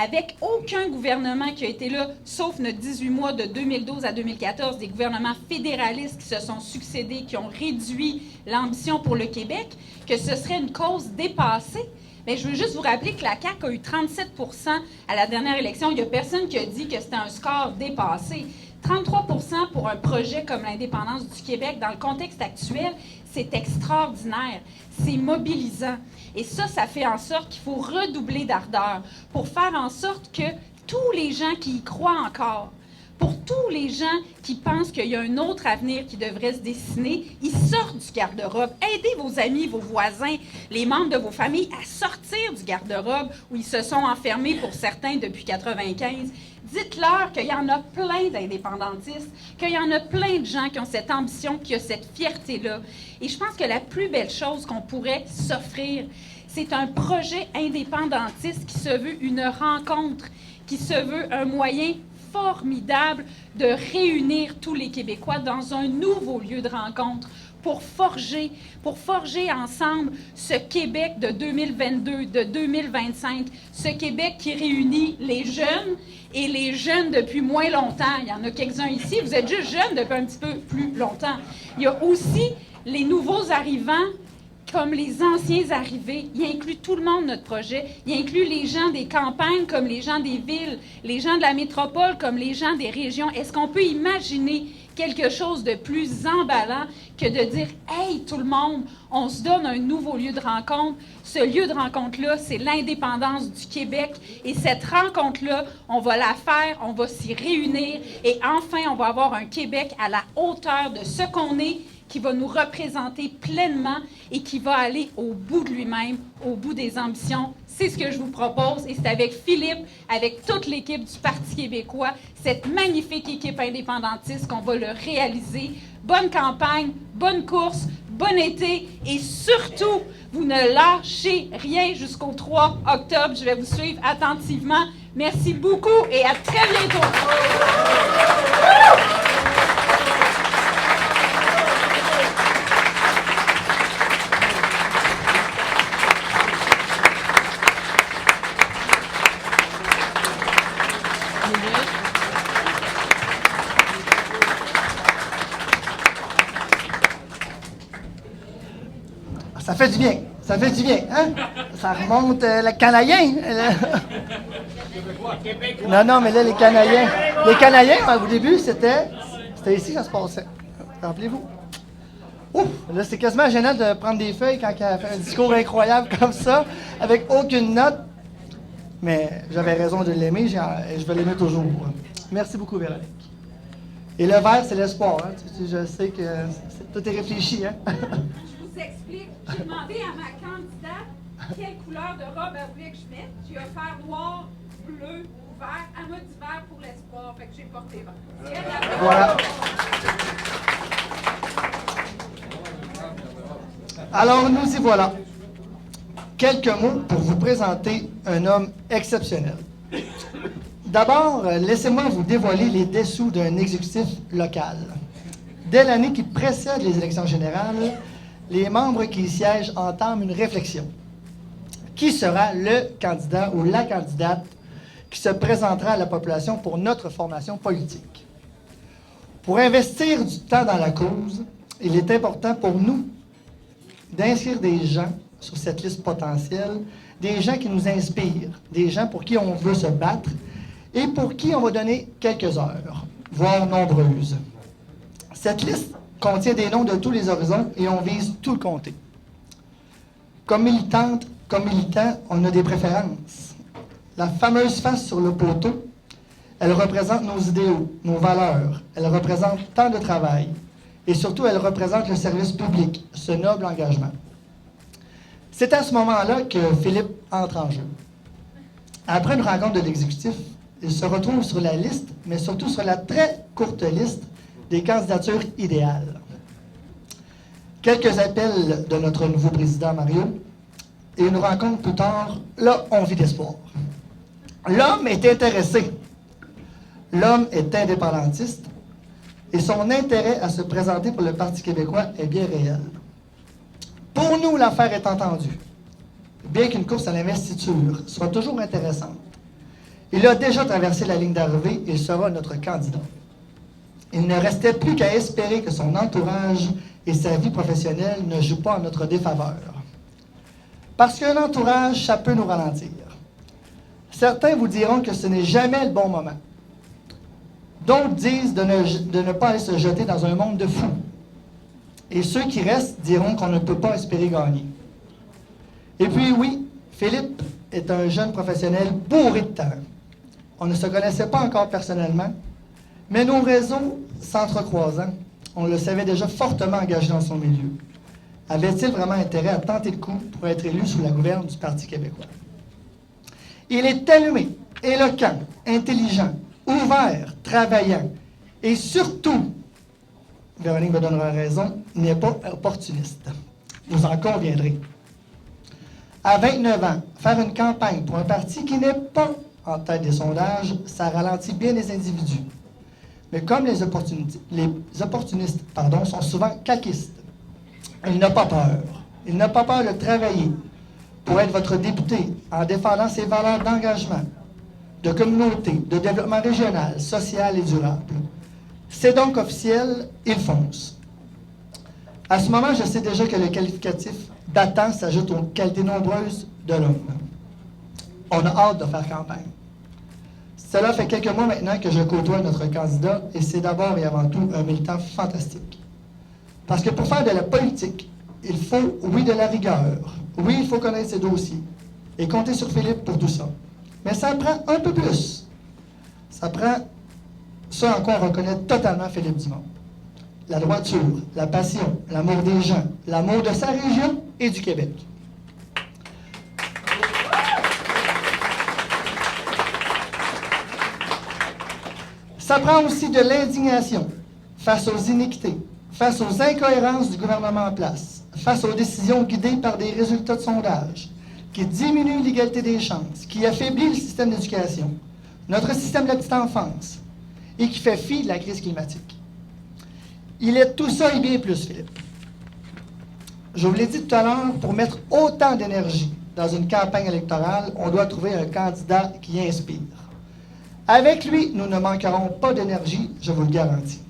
avec aucun gouvernement qui a été là, sauf notre 18 mois de 2012 à 2014, des gouvernements fédéralistes qui se sont succédés, qui ont réduit l'ambition pour le Québec, que ce serait une cause dépassée. Mais je veux juste vous rappeler que la CAQ a eu 37 % à la dernière élection. Il n'y a personne qui a dit que c'était un score dépassé. 33 % pour un projet comme l'indépendance du Québec, dans le contexte actuel, c'est extraordinaire, c'est mobilisant. Et ça fait en sorte qu'il faut redoubler d'ardeur pour faire en sorte que tous les gens qui y croient encore, pour tous les gens qui pensent qu'il y a un autre avenir qui devrait se dessiner, ils sortent du garde-robe. Aidez vos amis, vos voisins, les membres de vos familles à sortir du garde-robe où ils se sont enfermés pour certains depuis 1995. Dites-leur qu'il y en a plein d'indépendantistes, qu'il y en a plein de gens qui ont cette ambition, qui ont cette fierté-là. Et je pense que la plus belle chose qu'on pourrait s'offrir, c'est un projet indépendantiste qui se veut une rencontre, qui se veut un moyen formidable de réunir tous les Québécois dans un nouveau lieu de rencontre pour forger ensemble ce Québec de 2022, de 2025, ce Québec qui réunit les jeunes et les jeunes depuis moins longtemps. Il y en a quelques-uns ici, vous êtes juste jeunes depuis un petit peu plus longtemps. Il y a aussi les nouveaux arrivants comme les anciens arrivés. Il inclut tout le monde, notre projet. Il inclut les gens des campagnes comme les gens des villes, les gens de la métropole comme les gens des régions. Est-ce qu'on peut imaginer quelque chose de plus emballant que de dire « Hey, tout le monde, on se donne un nouveau lieu de rencontre. Ce lieu de rencontre-là, c'est l'indépendance du Québec. Et cette rencontre-là, on va la faire, on va s'y réunir. Et enfin, on va avoir un Québec à la hauteur de ce qu'on est, qui va nous représenter pleinement et qui va aller au bout de lui-même, au bout des ambitions. C'est ce que je vous propose et c'est avec Philippe, avec toute l'équipe du Parti québécois, cette magnifique équipe indépendantiste qu'on va le réaliser. Bonne campagne, bonne course, bon été et surtout, vous ne lâchez rien jusqu'au 3 octobre. Je vais vous suivre attentivement. Merci beaucoup et à très bientôt. Ça fait du bien. Ça fait du bien, hein? Ça remonte le Canadien. Non, mais là, les Canadiens, au début, c'était ici que ça se passait. Rappelez-vous. Ouf, là, c'est quasiment gênant de prendre des feuilles quand elle fait un discours incroyable comme ça, avec aucune note. Mais j'avais raison de l'aimer, je vais l'aimer toujours. Merci beaucoup, Véronique. Et le vert, c'est l'espoir. Hein? Je sais que tout est réfléchi, hein? Je vous explique. J'ai demandé à ma candidate quelle couleur de robe elle voulait que je mette. J'ai offert noir, bleu, vert. Elle m'a dit vert pour l'espoir. Fait que j'ai porté vert. Voilà. Alors, nous y voilà. Quelques mots pour vous présenter un homme exceptionnel. D'abord, laissez-moi vous dévoiler les dessous d'un exécutif local. Dès l'année qui précède les élections générales, les membres qui y siègent entament une réflexion. Qui sera le candidat ou la candidate qui se présentera à la population pour notre formation politique? Pour investir du temps dans la cause, il est important pour nous d'inscrire des gens sur cette liste potentielle, des gens qui nous inspirent, des gens pour qui on veut se battre et pour qui on va donner quelques heures, voire nombreuses. Cette liste contient des noms de tous les horizons et on vise tout le comté. Comme militante, comme militant, on a des préférences. La fameuse face sur le poteau, elle représente nos idéaux, nos valeurs, elle représente tant de travail et surtout elle représente le service public, ce noble engagement. C'est à ce moment-là que Philippe entre en jeu. Après une rencontre de l'exécutif, il se retrouve sur la liste, mais surtout sur la très courte liste des candidatures idéales. Quelques appels de notre nouveau président Mario et une rencontre plus tard, là, on vit d'espoir. L'homme est intéressé. L'homme est indépendantiste et son intérêt à se présenter pour le Parti québécois est bien réel. Pour nous, l'affaire est entendue. Bien qu'une course à l'investiture soit toujours intéressante, il a déjà traversé la ligne d'arrivée et sera notre candidat. Il ne restait plus qu'à espérer que son entourage et sa vie professionnelle ne jouent pas en notre défaveur. Parce qu'un entourage, ça peut nous ralentir. Certains vous diront que ce n'est jamais le bon moment. D'autres disent de ne pas aller se jeter dans un monde de fous. Et ceux qui restent diront qu'on ne peut pas espérer gagner. Et puis oui, Philippe est un jeune professionnel bourré de talent. On ne se connaissait pas encore personnellement, mais nos réseaux s'entrecroisant, on le savait déjà fortement engagé dans son milieu. Avait-il vraiment intérêt à tenter le coup pour être élu sous la gouverne du Parti québécois? Il est allumé, éloquent, intelligent, ouvert, travaillant et surtout, Véronique me donnera raison, il n'est pas opportuniste. Vous en conviendrez. À 29 ans, faire une campagne pour un parti qui n'est pas en tête des sondages, ça ralentit bien les individus. Mais comme les opportunistes sont souvent caquistes, il n'a pas peur. Il n'a pas peur de travailler pour être votre député en défendant ses valeurs d'engagement, de communauté, de développement régional, social et durable. C'est donc officiel, il fonce. À ce moment, je sais déjà que le qualificatif battant s'ajoute aux qualités nombreuses de l'homme. On a hâte de faire campagne. Cela fait quelques mois maintenant que je côtoie notre candidat et c'est d'abord et avant tout un militant fantastique. Parce que pour faire de la politique, il faut, oui, de la rigueur. Oui, il faut connaître ses dossiers et compter sur Philippe pour tout ça. Mais ça prend un peu plus. Ça prend ce en quoi on reconnaît totalement Philippe Dumont. La droiture, la passion, l'amour des gens, l'amour de sa région et du Québec. Ça prend aussi de l'indignation face aux iniquités, face aux incohérences du gouvernement en place, face aux décisions guidées par des résultats de sondage, qui diminuent l'égalité des chances, qui affaiblit le système d'éducation, notre système de la petite enfance, et qui fait fi de la crise climatique. Il est tout ça et bien plus, Philippe. Je vous l'ai dit tout à l'heure, pour mettre autant d'énergie dans une campagne électorale, on doit trouver un candidat qui inspire. Avec lui, nous ne manquerons pas d'énergie, je vous le garantis.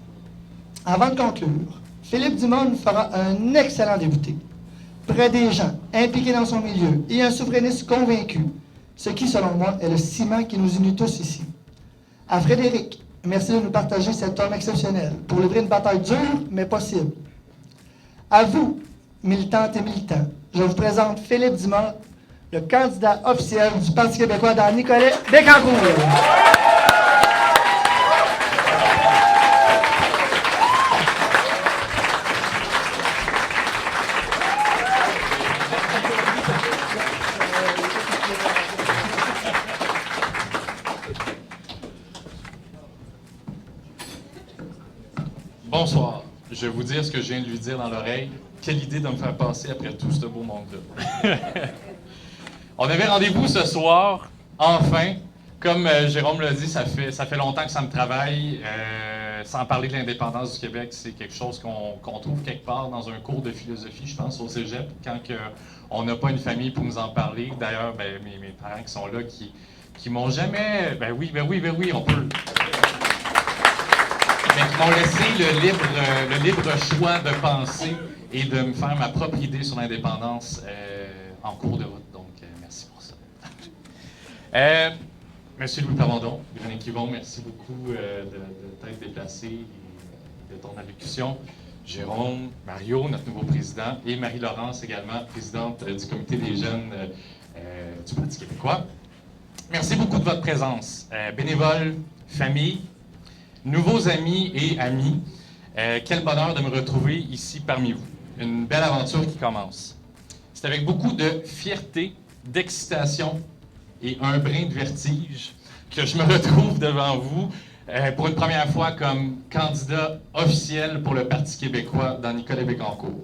Avant de conclure, Philippe Dumont fera un excellent député, près des gens, impliqué dans son milieu et un souverainiste convaincu, ce qui, selon moi, est le ciment qui nous unit tous ici. À Frédéric, merci de nous partager cet homme exceptionnel pour livrer une bataille dure, mais possible. À vous, militantes et militants, je vous présente Philippe Dumont, le candidat officiel du Parti québécois dans Nicolet-Bécancour. Bonsoir. Je vais vous dire ce que je viens de lui dire dans l'oreille. Quelle idée de me faire passer après tout ce beau monde-là. On avait rendez-vous ce soir, enfin. Comme Jérôme l'a dit, ça fait longtemps que ça me travaille. Sans parler de l'indépendance du Québec, c'est quelque chose qu'on trouve quelque part dans un cours de philosophie, je pense, au cégep, quand on n'a pas une famille pour nous en parler. D'ailleurs, mes parents qui sont là, qui m'ont jamais... Ben oui, on peut... Mais qui m'ont laissé le libre choix de penser et de me faire ma propre idée sur l'indépendance en cours de route. Donc, merci pour ça. Monsieur Louis Plamondon, Véronique Yvon, merci beaucoup de t'être déplacé et de ton allocution. Jérôme, Mario, notre nouveau président, et Marie-Laurence également, présidente du comité des jeunes du Parti québécois. Merci beaucoup de votre présence. Bénévoles, famille, nouveaux amis et amis, quel bonheur de me retrouver ici parmi vous. Une belle aventure qui commence. C'est avec beaucoup de fierté, d'excitation et un brin de vertige que je me retrouve devant vous pour une première fois comme candidat officiel pour le Parti québécois dans Nicolet-Bécancour.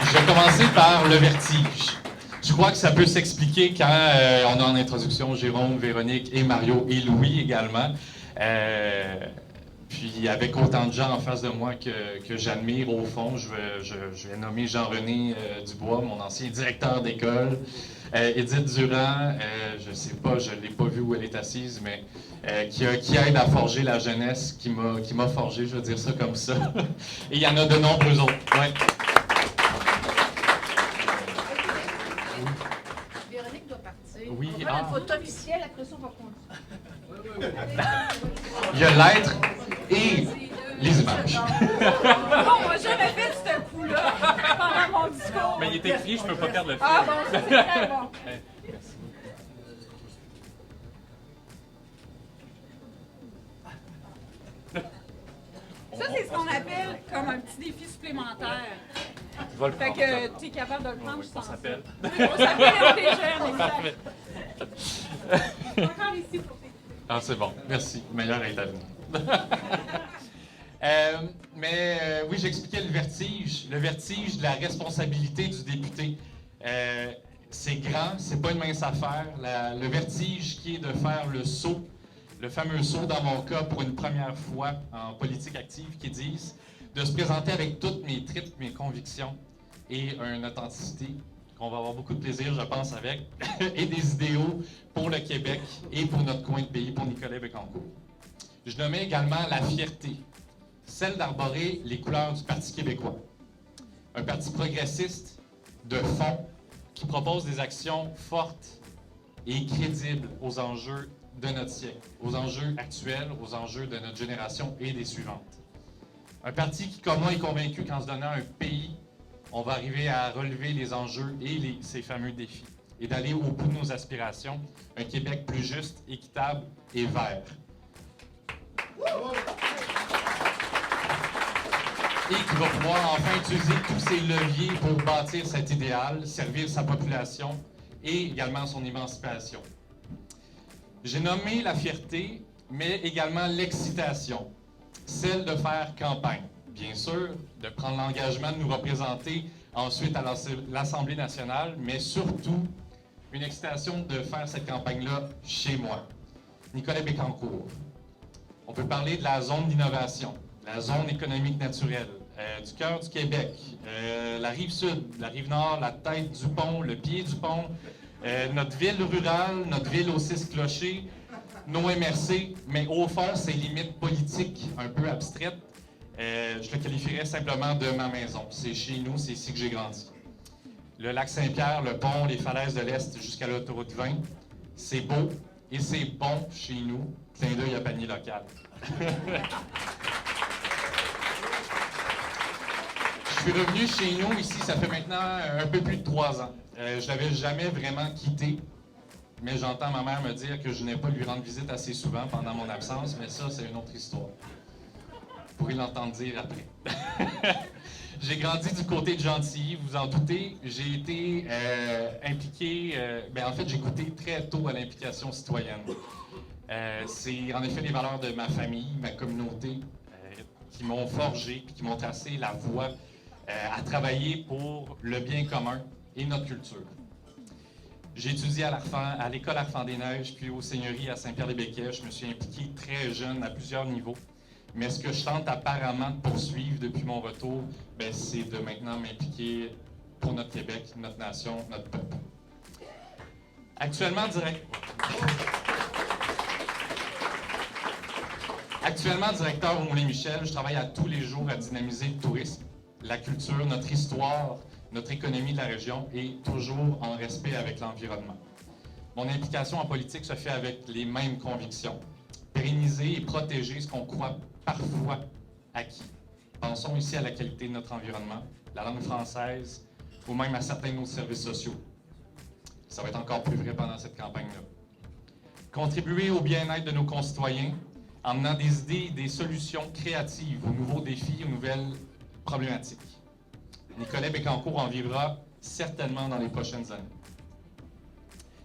Je vais commencer par le vertige. Je crois que ça peut s'expliquer quand on a en introduction Jérôme, Véronique et Mario et Louis également. Puis avec autant de gens en face de moi que j'admire au fond, je vais nommer Jean-René Dubois, mon ancien directeur d'école. Édith Durand, je ne sais pas, je ne l'ai pas vue où elle est assise, mais qui aide à forger la jeunesse, qui m'a forgé, je veux dire ça comme ça. Et il y en a de nombreux autres. Ouais. Véronique doit partir. Oui, On va faire une photo officielle, après ça, on va continuer. Il y a l'être et les images. Non, moi, jamais fait ce coup-là pendant mon discours. Mais il est écrit, je ne peux pas perdre le fil. Ah bon, ça c'est très bon. Ça, c'est ce qu'on appelle comme un petit défi supplémentaire. Fait que tu es capable de le prendre, je pense. On s'appelle. On s'appelle, on est jeunes. Parfait. Encore ici pour tes. Ah, c'est bon. Merci. Meilleur est à venir. Oui, j'expliquais le vertige de la responsabilité du député. C'est grand, c'est pas une mince affaire. Le vertige qui est de faire le saut, le fameux saut dans mon cas pour une première fois en politique active, qui disent de se présenter avec toutes mes tripes, mes convictions et une authenticité qu'on va avoir beaucoup de plaisir, je pense, avec, et des idéaux pour le Québec et pour notre coin de pays, pour Nicolet Bécancour. Je nommais également la fierté, celle d'arborer les couleurs du Parti québécois. Un parti progressiste de fond qui propose des actions fortes et crédibles aux enjeux de notre siècle, aux enjeux actuels, aux enjeux de notre génération et des suivantes. Un parti qui, comme moi, est convaincu qu'en se donnant un pays, on va arriver à relever les enjeux et ces fameux défis et d'aller au bout de nos aspirations, un Québec plus juste, équitable et vert. Et qui va pouvoir enfin utiliser tous ces leviers pour bâtir cet idéal, servir sa population et également son émancipation. J'ai nommé la fierté, mais également l'excitation, celle de faire campagne. Bien sûr, de prendre l'engagement de nous représenter ensuite à l'Assemblée nationale, mais surtout une excitation de faire cette campagne-là chez moi, Nicolet Bécancour. On peut parler de la zone d'innovation, la zone économique naturelle, du cœur du Québec, la rive sud, la rive nord, la tête du pont, le pied du pont, notre ville rurale, notre ville aux 6 clochers, nos MRC, mais au fond, ces limites politiques un peu abstraites, je le qualifierais simplement de ma maison. C'est chez nous, c'est ici que j'ai grandi. Le lac Saint-Pierre, le pont, les falaises de l'Est jusqu'à l'autoroute 20, c'est beau et c'est bon chez nous. Clin d'œil à panier local. Je suis revenu chez nous ici, ça fait maintenant un peu plus de 3 ans. Je l'avais jamais vraiment quitté, mais j'entends ma mère me dire que je n'ai pas lui rendre visite assez souvent pendant mon absence, mais ça, c'est une autre histoire. Vous pourrez l'entendre dire après. J'ai grandi du côté de Gentilly, vous en doutez. J'ai été impliqué, en fait, j'ai goûté très tôt à l'implication citoyenne. C'est en effet les valeurs de ma famille, ma communauté, qui m'ont forgé et qui m'ont tracé la voie à travailler pour le bien commun et notre culture. J'ai étudié à l'école Arfand-des-Neiges, puis aux seigneuries à Saint-Pierre-des-Béquets. Je me suis impliqué très jeune à plusieurs niveaux. Mais ce que je tente apparemment de poursuivre depuis mon retour, c'est de maintenant m'impliquer pour notre Québec, notre nation, notre peuple. Actuellement, directeur au Moulin-Michel, je travaille à tous les jours à dynamiser le tourisme, la culture, notre histoire, notre économie de la région et toujours en respect avec l'environnement. Mon implication en politique se fait avec les mêmes convictions. Pérenniser et protéger ce qu'on croit parfois acquis. Pensons ici à la qualité de notre environnement, la langue française ou même à certains de nos services sociaux. Ça va être encore plus vrai pendant cette campagne-là. Contribuer au bien-être de nos concitoyens en menant des idées et des solutions créatives aux nouveaux défis, aux nouvelles problématiques. Nicolet Bécancour en vivra certainement dans les prochaines années.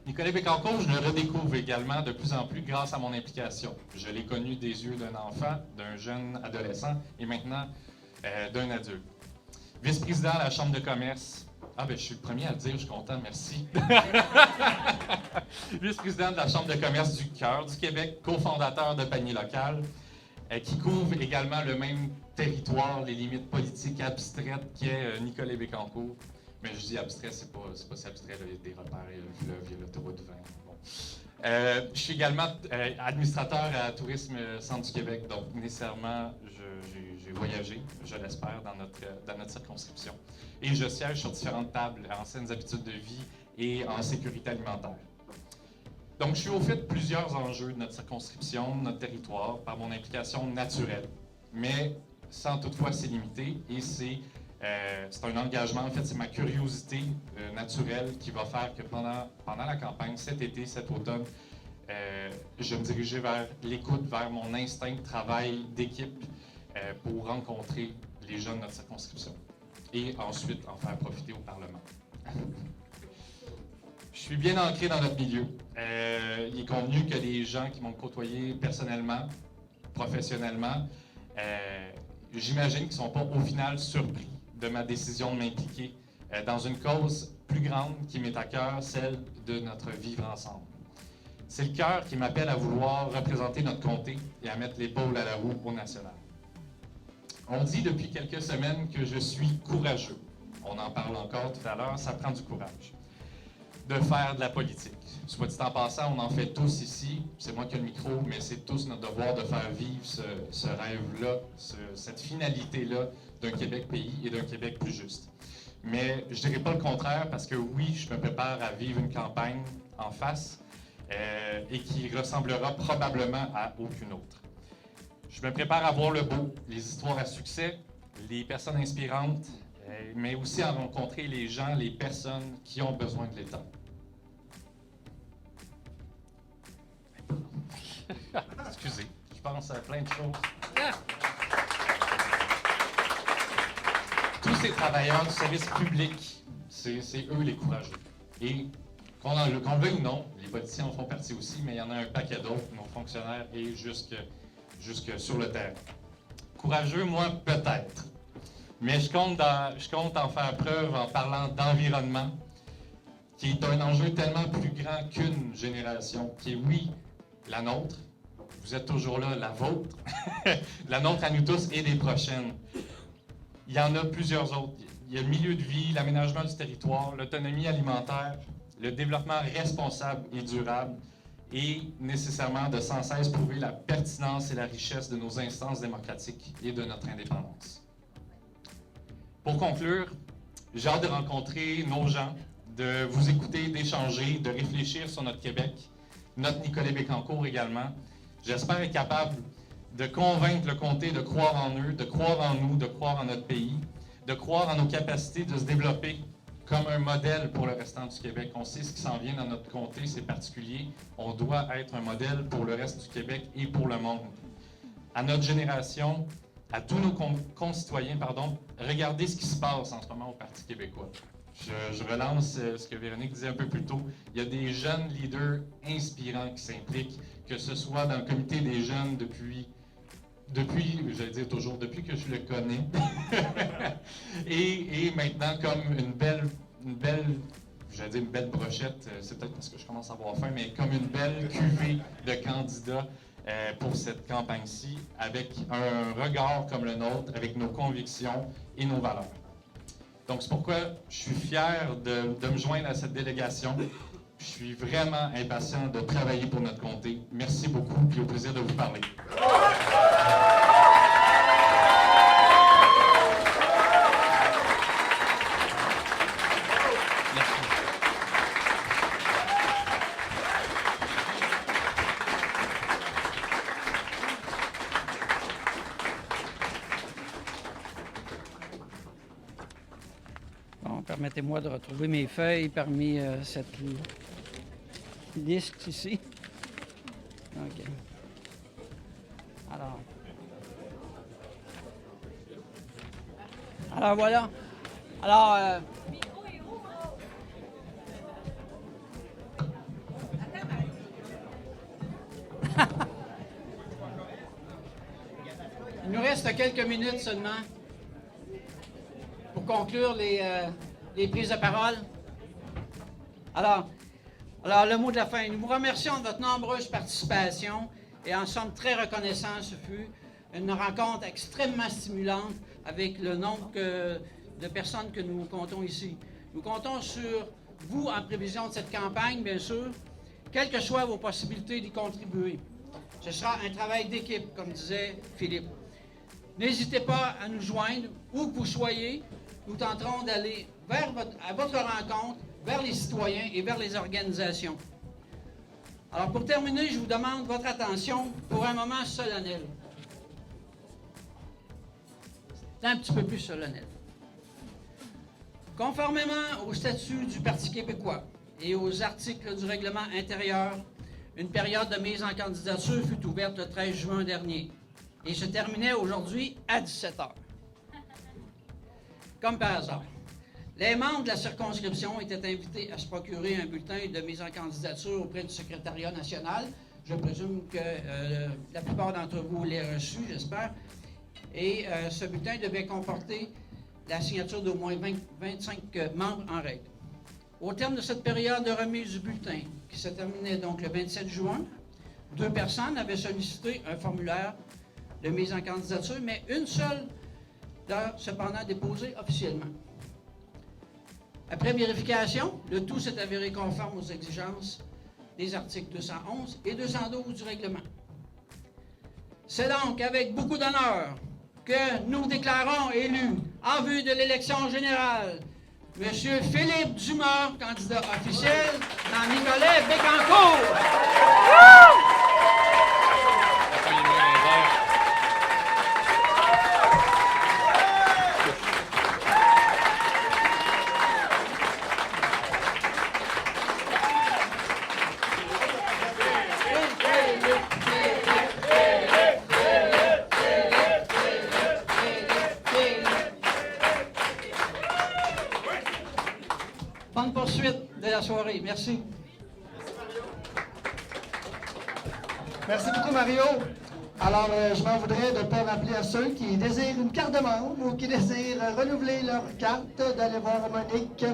Nicolet Bécancour, je le redécouvre également de plus en plus grâce à mon implication. Je l'ai connu des yeux d'un enfant, d'un jeune adolescent et maintenant d'un adulte. Vice-président à la Chambre de commerce, Ah, ben je suis le premier à le dire, je suis content, merci. Vice-président de la Chambre de commerce du Cœur du Québec, cofondateur de Panier Local, qui couvre également le même territoire, les limites politiques abstraites qu'est Nicolet Bécancour. Mais je dis abstrait, c'est pas si abstrait, là, il y a des repères, il y a le fleuve, il y a l'autoroute 20. Bon. Je suis également administrateur à Tourisme Centre du Québec, donc nécessairement, j'ai voyagé, je l'espère, dans notre circonscription. Et je siège sur différentes tables en saines habitudes de vie et en sécurité alimentaire. Donc, je suis au fait de plusieurs enjeux de notre circonscription, de notre territoire, par mon implication naturelle, mais sans toutefois s'y limiter, et c'est un engagement, en fait, c'est ma curiosité naturelle qui va faire que pendant la campagne, cet été, cet automne, je me dirigeais vers l'écoute, vers mon instinct de travail d'équipe pour rencontrer les gens de notre circonscription et ensuite en faire profiter au Parlement. Je suis bien ancré dans notre milieu. Il est convenu que les gens qui m'ont côtoyé personnellement, professionnellement, j'imagine qu'ils ne sont pas au final surpris de ma décision de m'impliquer dans une cause plus grande qui m'est à cœur, celle de notre vivre ensemble. C'est le cœur qui m'appelle à vouloir représenter notre comté et à mettre l'épaule à la roue au national. On dit depuis quelques semaines que je suis courageux. On en parle encore tout à l'heure, ça prend du courage de faire de la politique. Soit dit en passant, on en fait tous ici, c'est moi qui ai le micro, mais c'est tous notre devoir de faire vivre ce rêve-là, cette finalité-là d'un Québec pays et d'un Québec plus juste. Mais je dirais pas le contraire, parce que oui, je me prépare à vivre une campagne en face et qui ressemblera probablement à aucune autre. Je me prépare à voir le beau, les histoires à succès, les personnes inspirantes, mais aussi à rencontrer les gens, les personnes qui ont besoin de l'État. Excusez, je pense à plein de choses. Tous ces travailleurs du service public, c'est eux les courageux. Et qu'on le veuille ou non, les politiciens en font partie aussi, mais il y en a un paquet d'autres, nos fonctionnaires et jusque sur le terrain. Courageux, moi, peut-être. Mais je compte en faire preuve en parlant d'environnement, qui est un enjeu tellement plus grand qu'une génération, qui est, oui, la nôtre. Vous êtes toujours là, la vôtre. La nôtre à nous tous et des prochaines. Il y en a plusieurs autres. Il y a le milieu de vie, l'aménagement du territoire, l'autonomie alimentaire, le développement responsable et durable, et nécessairement de sans cesse prouver la pertinence et la richesse de nos instances démocratiques et de notre indépendance. Pour conclure, j'ai hâte de rencontrer nos gens, de vous écouter, d'échanger, de réfléchir sur notre Québec, notre Nicolet Bécancour également. J'espère être capable de convaincre le comté de croire en eux, de croire en nous, de croire en notre pays, de croire en nos capacités de se développer comme un modèle pour le restant du Québec. On sait ce qui s'en vient dans notre comté, c'est particulier. On doit être un modèle pour le reste du Québec et pour le monde. À notre génération, à tous nos concitoyens, regardez ce qui se passe en ce moment au Parti québécois. Je relance ce que Véronique disait un peu plus tôt. Il y a des jeunes leaders inspirants qui s'impliquent, que ce soit dans le comité des jeunes depuis, j'allais dire toujours, depuis que je le connais, et maintenant comme une belle, j'allais dire une belle brochette, c'est peut-être parce que je commence à avoir faim, mais comme une belle cuvée de candidats pour cette campagne-ci, avec un regard comme le nôtre, avec nos convictions et nos valeurs. Donc, c'est pourquoi je suis fier de me joindre à cette délégation. Je suis vraiment impatient de travailler pour notre comté. Merci beaucoup, puis au plaisir de vous parler. Bon, permettez-moi de retrouver mes feuilles parmi cette liste ici. OK. Alors voilà. Alors, Il nous reste quelques minutes seulement pour conclure les prises de parole? Alors, le mot de la fin. Nous vous remercions de votre nombreuse participation et en sommes très reconnaissants. Ce fut une rencontre extrêmement stimulante avec le nombre de personnes que nous comptons ici. Nous comptons sur vous en prévision de cette campagne, bien sûr, quelles que soient vos possibilités d'y contribuer. Ce sera un travail d'équipe, comme disait Philippe. N'hésitez pas à nous joindre, où que vous soyez. Nous tenterons d'aller à votre rencontre, vers les citoyens et vers les organisations. Alors, pour terminer, je vous demande votre attention pour un moment solennel. C'est un petit peu plus solennel. Conformément au statut du Parti québécois et aux articles du règlement intérieur, une période de mise en candidature fut ouverte le 13 juin dernier et se terminait aujourd'hui à 17h. Comme par hasard. Les membres de la circonscription étaient invités à se procurer un bulletin de mise en candidature auprès du secrétariat national. Je présume que la plupart d'entre vous l'ont reçu, j'espère. Et ce bulletin devait comporter la signature d'au moins 25 membres en règle. Au terme de cette période de remise du bulletin, qui se terminait donc le 27 juin, 2 personnes avaient sollicité un formulaire de mise en candidature, mais une seule l'a cependant déposé officiellement. Après vérification, le tout s'est avéré conforme aux exigences des articles 211 et 212 du règlement. C'est donc avec beaucoup d'honneur que nous déclarons élu en vue de l'élection générale M. Philippe Dumas, candidat officiel dans Nicolet-Bécancour. Bonne poursuite de la soirée. Merci. Merci beaucoup, Mario. Alors, je m'en voudrais de ne pas rappeler à ceux qui désirent une carte de membre ou qui désirent renouveler leur carte d'aller voir Monique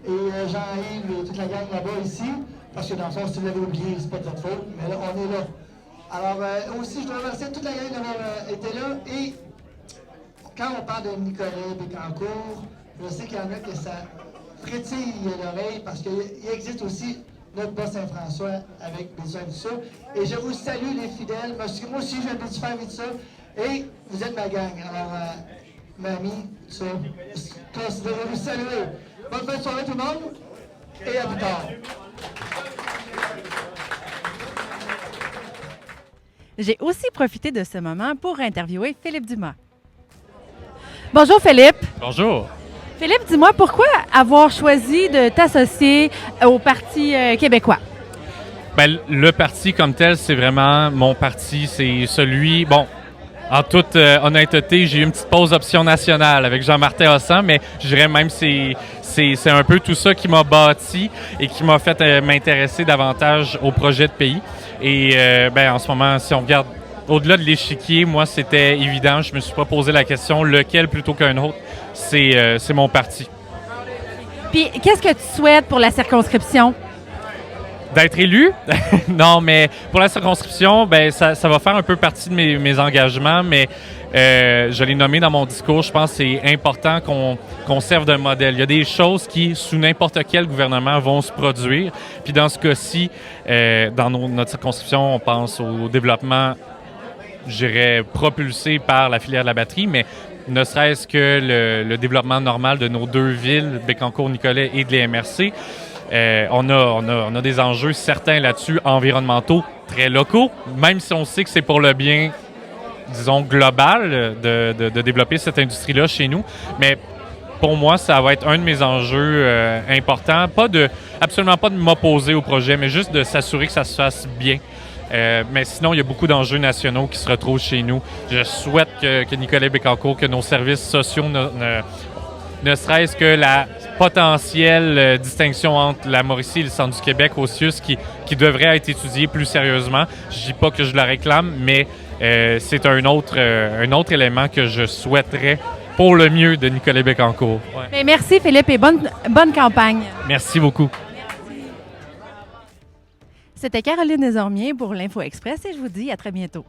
et Jean-Yves et toute la gang là-bas ici. Parce que dans le fond, si vous l'avez oublié, c'est pas de votre faute, mais là, on est là. Alors, aussi, je dois remercier toute la gang d'avoir été là. Et quand on parle de Nicolet-Bécancour, je sais qu'il y en a que ça frétille l'oreille parce qu'il existe aussi notre bas Saint-François avec des soins de ça. Et je vous salue les fidèles, parce que moi aussi j'ai un petit frère de ça. Et vous êtes ma gang. Alors, mamie, ça, je vais vous saluer. Bonne fin de soirée tout le monde et à plus tard. J'ai aussi profité de ce moment pour interviewer Philippe Dumas. Bonjour Philippe. Bonjour. Philippe, dis-moi, pourquoi avoir choisi de t'associer au Parti québécois? Bien, le parti comme tel, c'est vraiment mon parti. C'est celui... Bon, en toute honnêteté, j'ai eu une petite pause option nationale avec Jean-Martin Hossan, mais je dirais même que c'est un peu tout ça qui m'a bâti et qui m'a fait m'intéresser davantage au projet de pays. Et en ce moment, si on regarde au-delà de l'échiquier, moi, c'était évident. Je me suis pas posé la question lequel plutôt qu'un autre. C'est mon parti. Puis, qu'est-ce que tu souhaites pour la circonscription? D'être élu? Non, mais pour la circonscription, ça va faire un peu partie de mes engagements, mais je l'ai nommé dans mon discours, je pense que c'est important qu'on serve d'un modèle. Il y a des choses qui, sous n'importe quel gouvernement, vont se produire. Puis dans ce cas-ci, dans notre circonscription, on pense au développement, je dirais, propulsé par la filière de la batterie, mais ne serait-ce que le développement normal de nos 2 villes, Bécancour-Nicolet et de l'EMRC. On a des enjeux certains là-dessus, environnementaux, très locaux, même si on sait que c'est pour le bien, disons, global de développer cette industrie-là chez nous. Mais pour moi, ça va être un de mes enjeux importants. Absolument pas de m'opposer au projet, mais juste de s'assurer que ça se fasse bien. Mais sinon, il y a beaucoup d'enjeux nationaux qui se retrouvent chez nous. Je souhaite que Nicolet-Bécancour, que nos services sociaux, ne serait-ce que la potentielle distinction entre la Mauricie et le centre du Québec au CIUS qui devrait être étudiée plus sérieusement. Je dis pas que je la réclame, mais c'est un autre élément que je souhaiterais pour le mieux de Nicolet Bécancour. Ouais. Bien, merci Philippe et bonne campagne. Merci beaucoup. C'était Caroline Desormiers pour l'Info Express et je vous dis à très bientôt.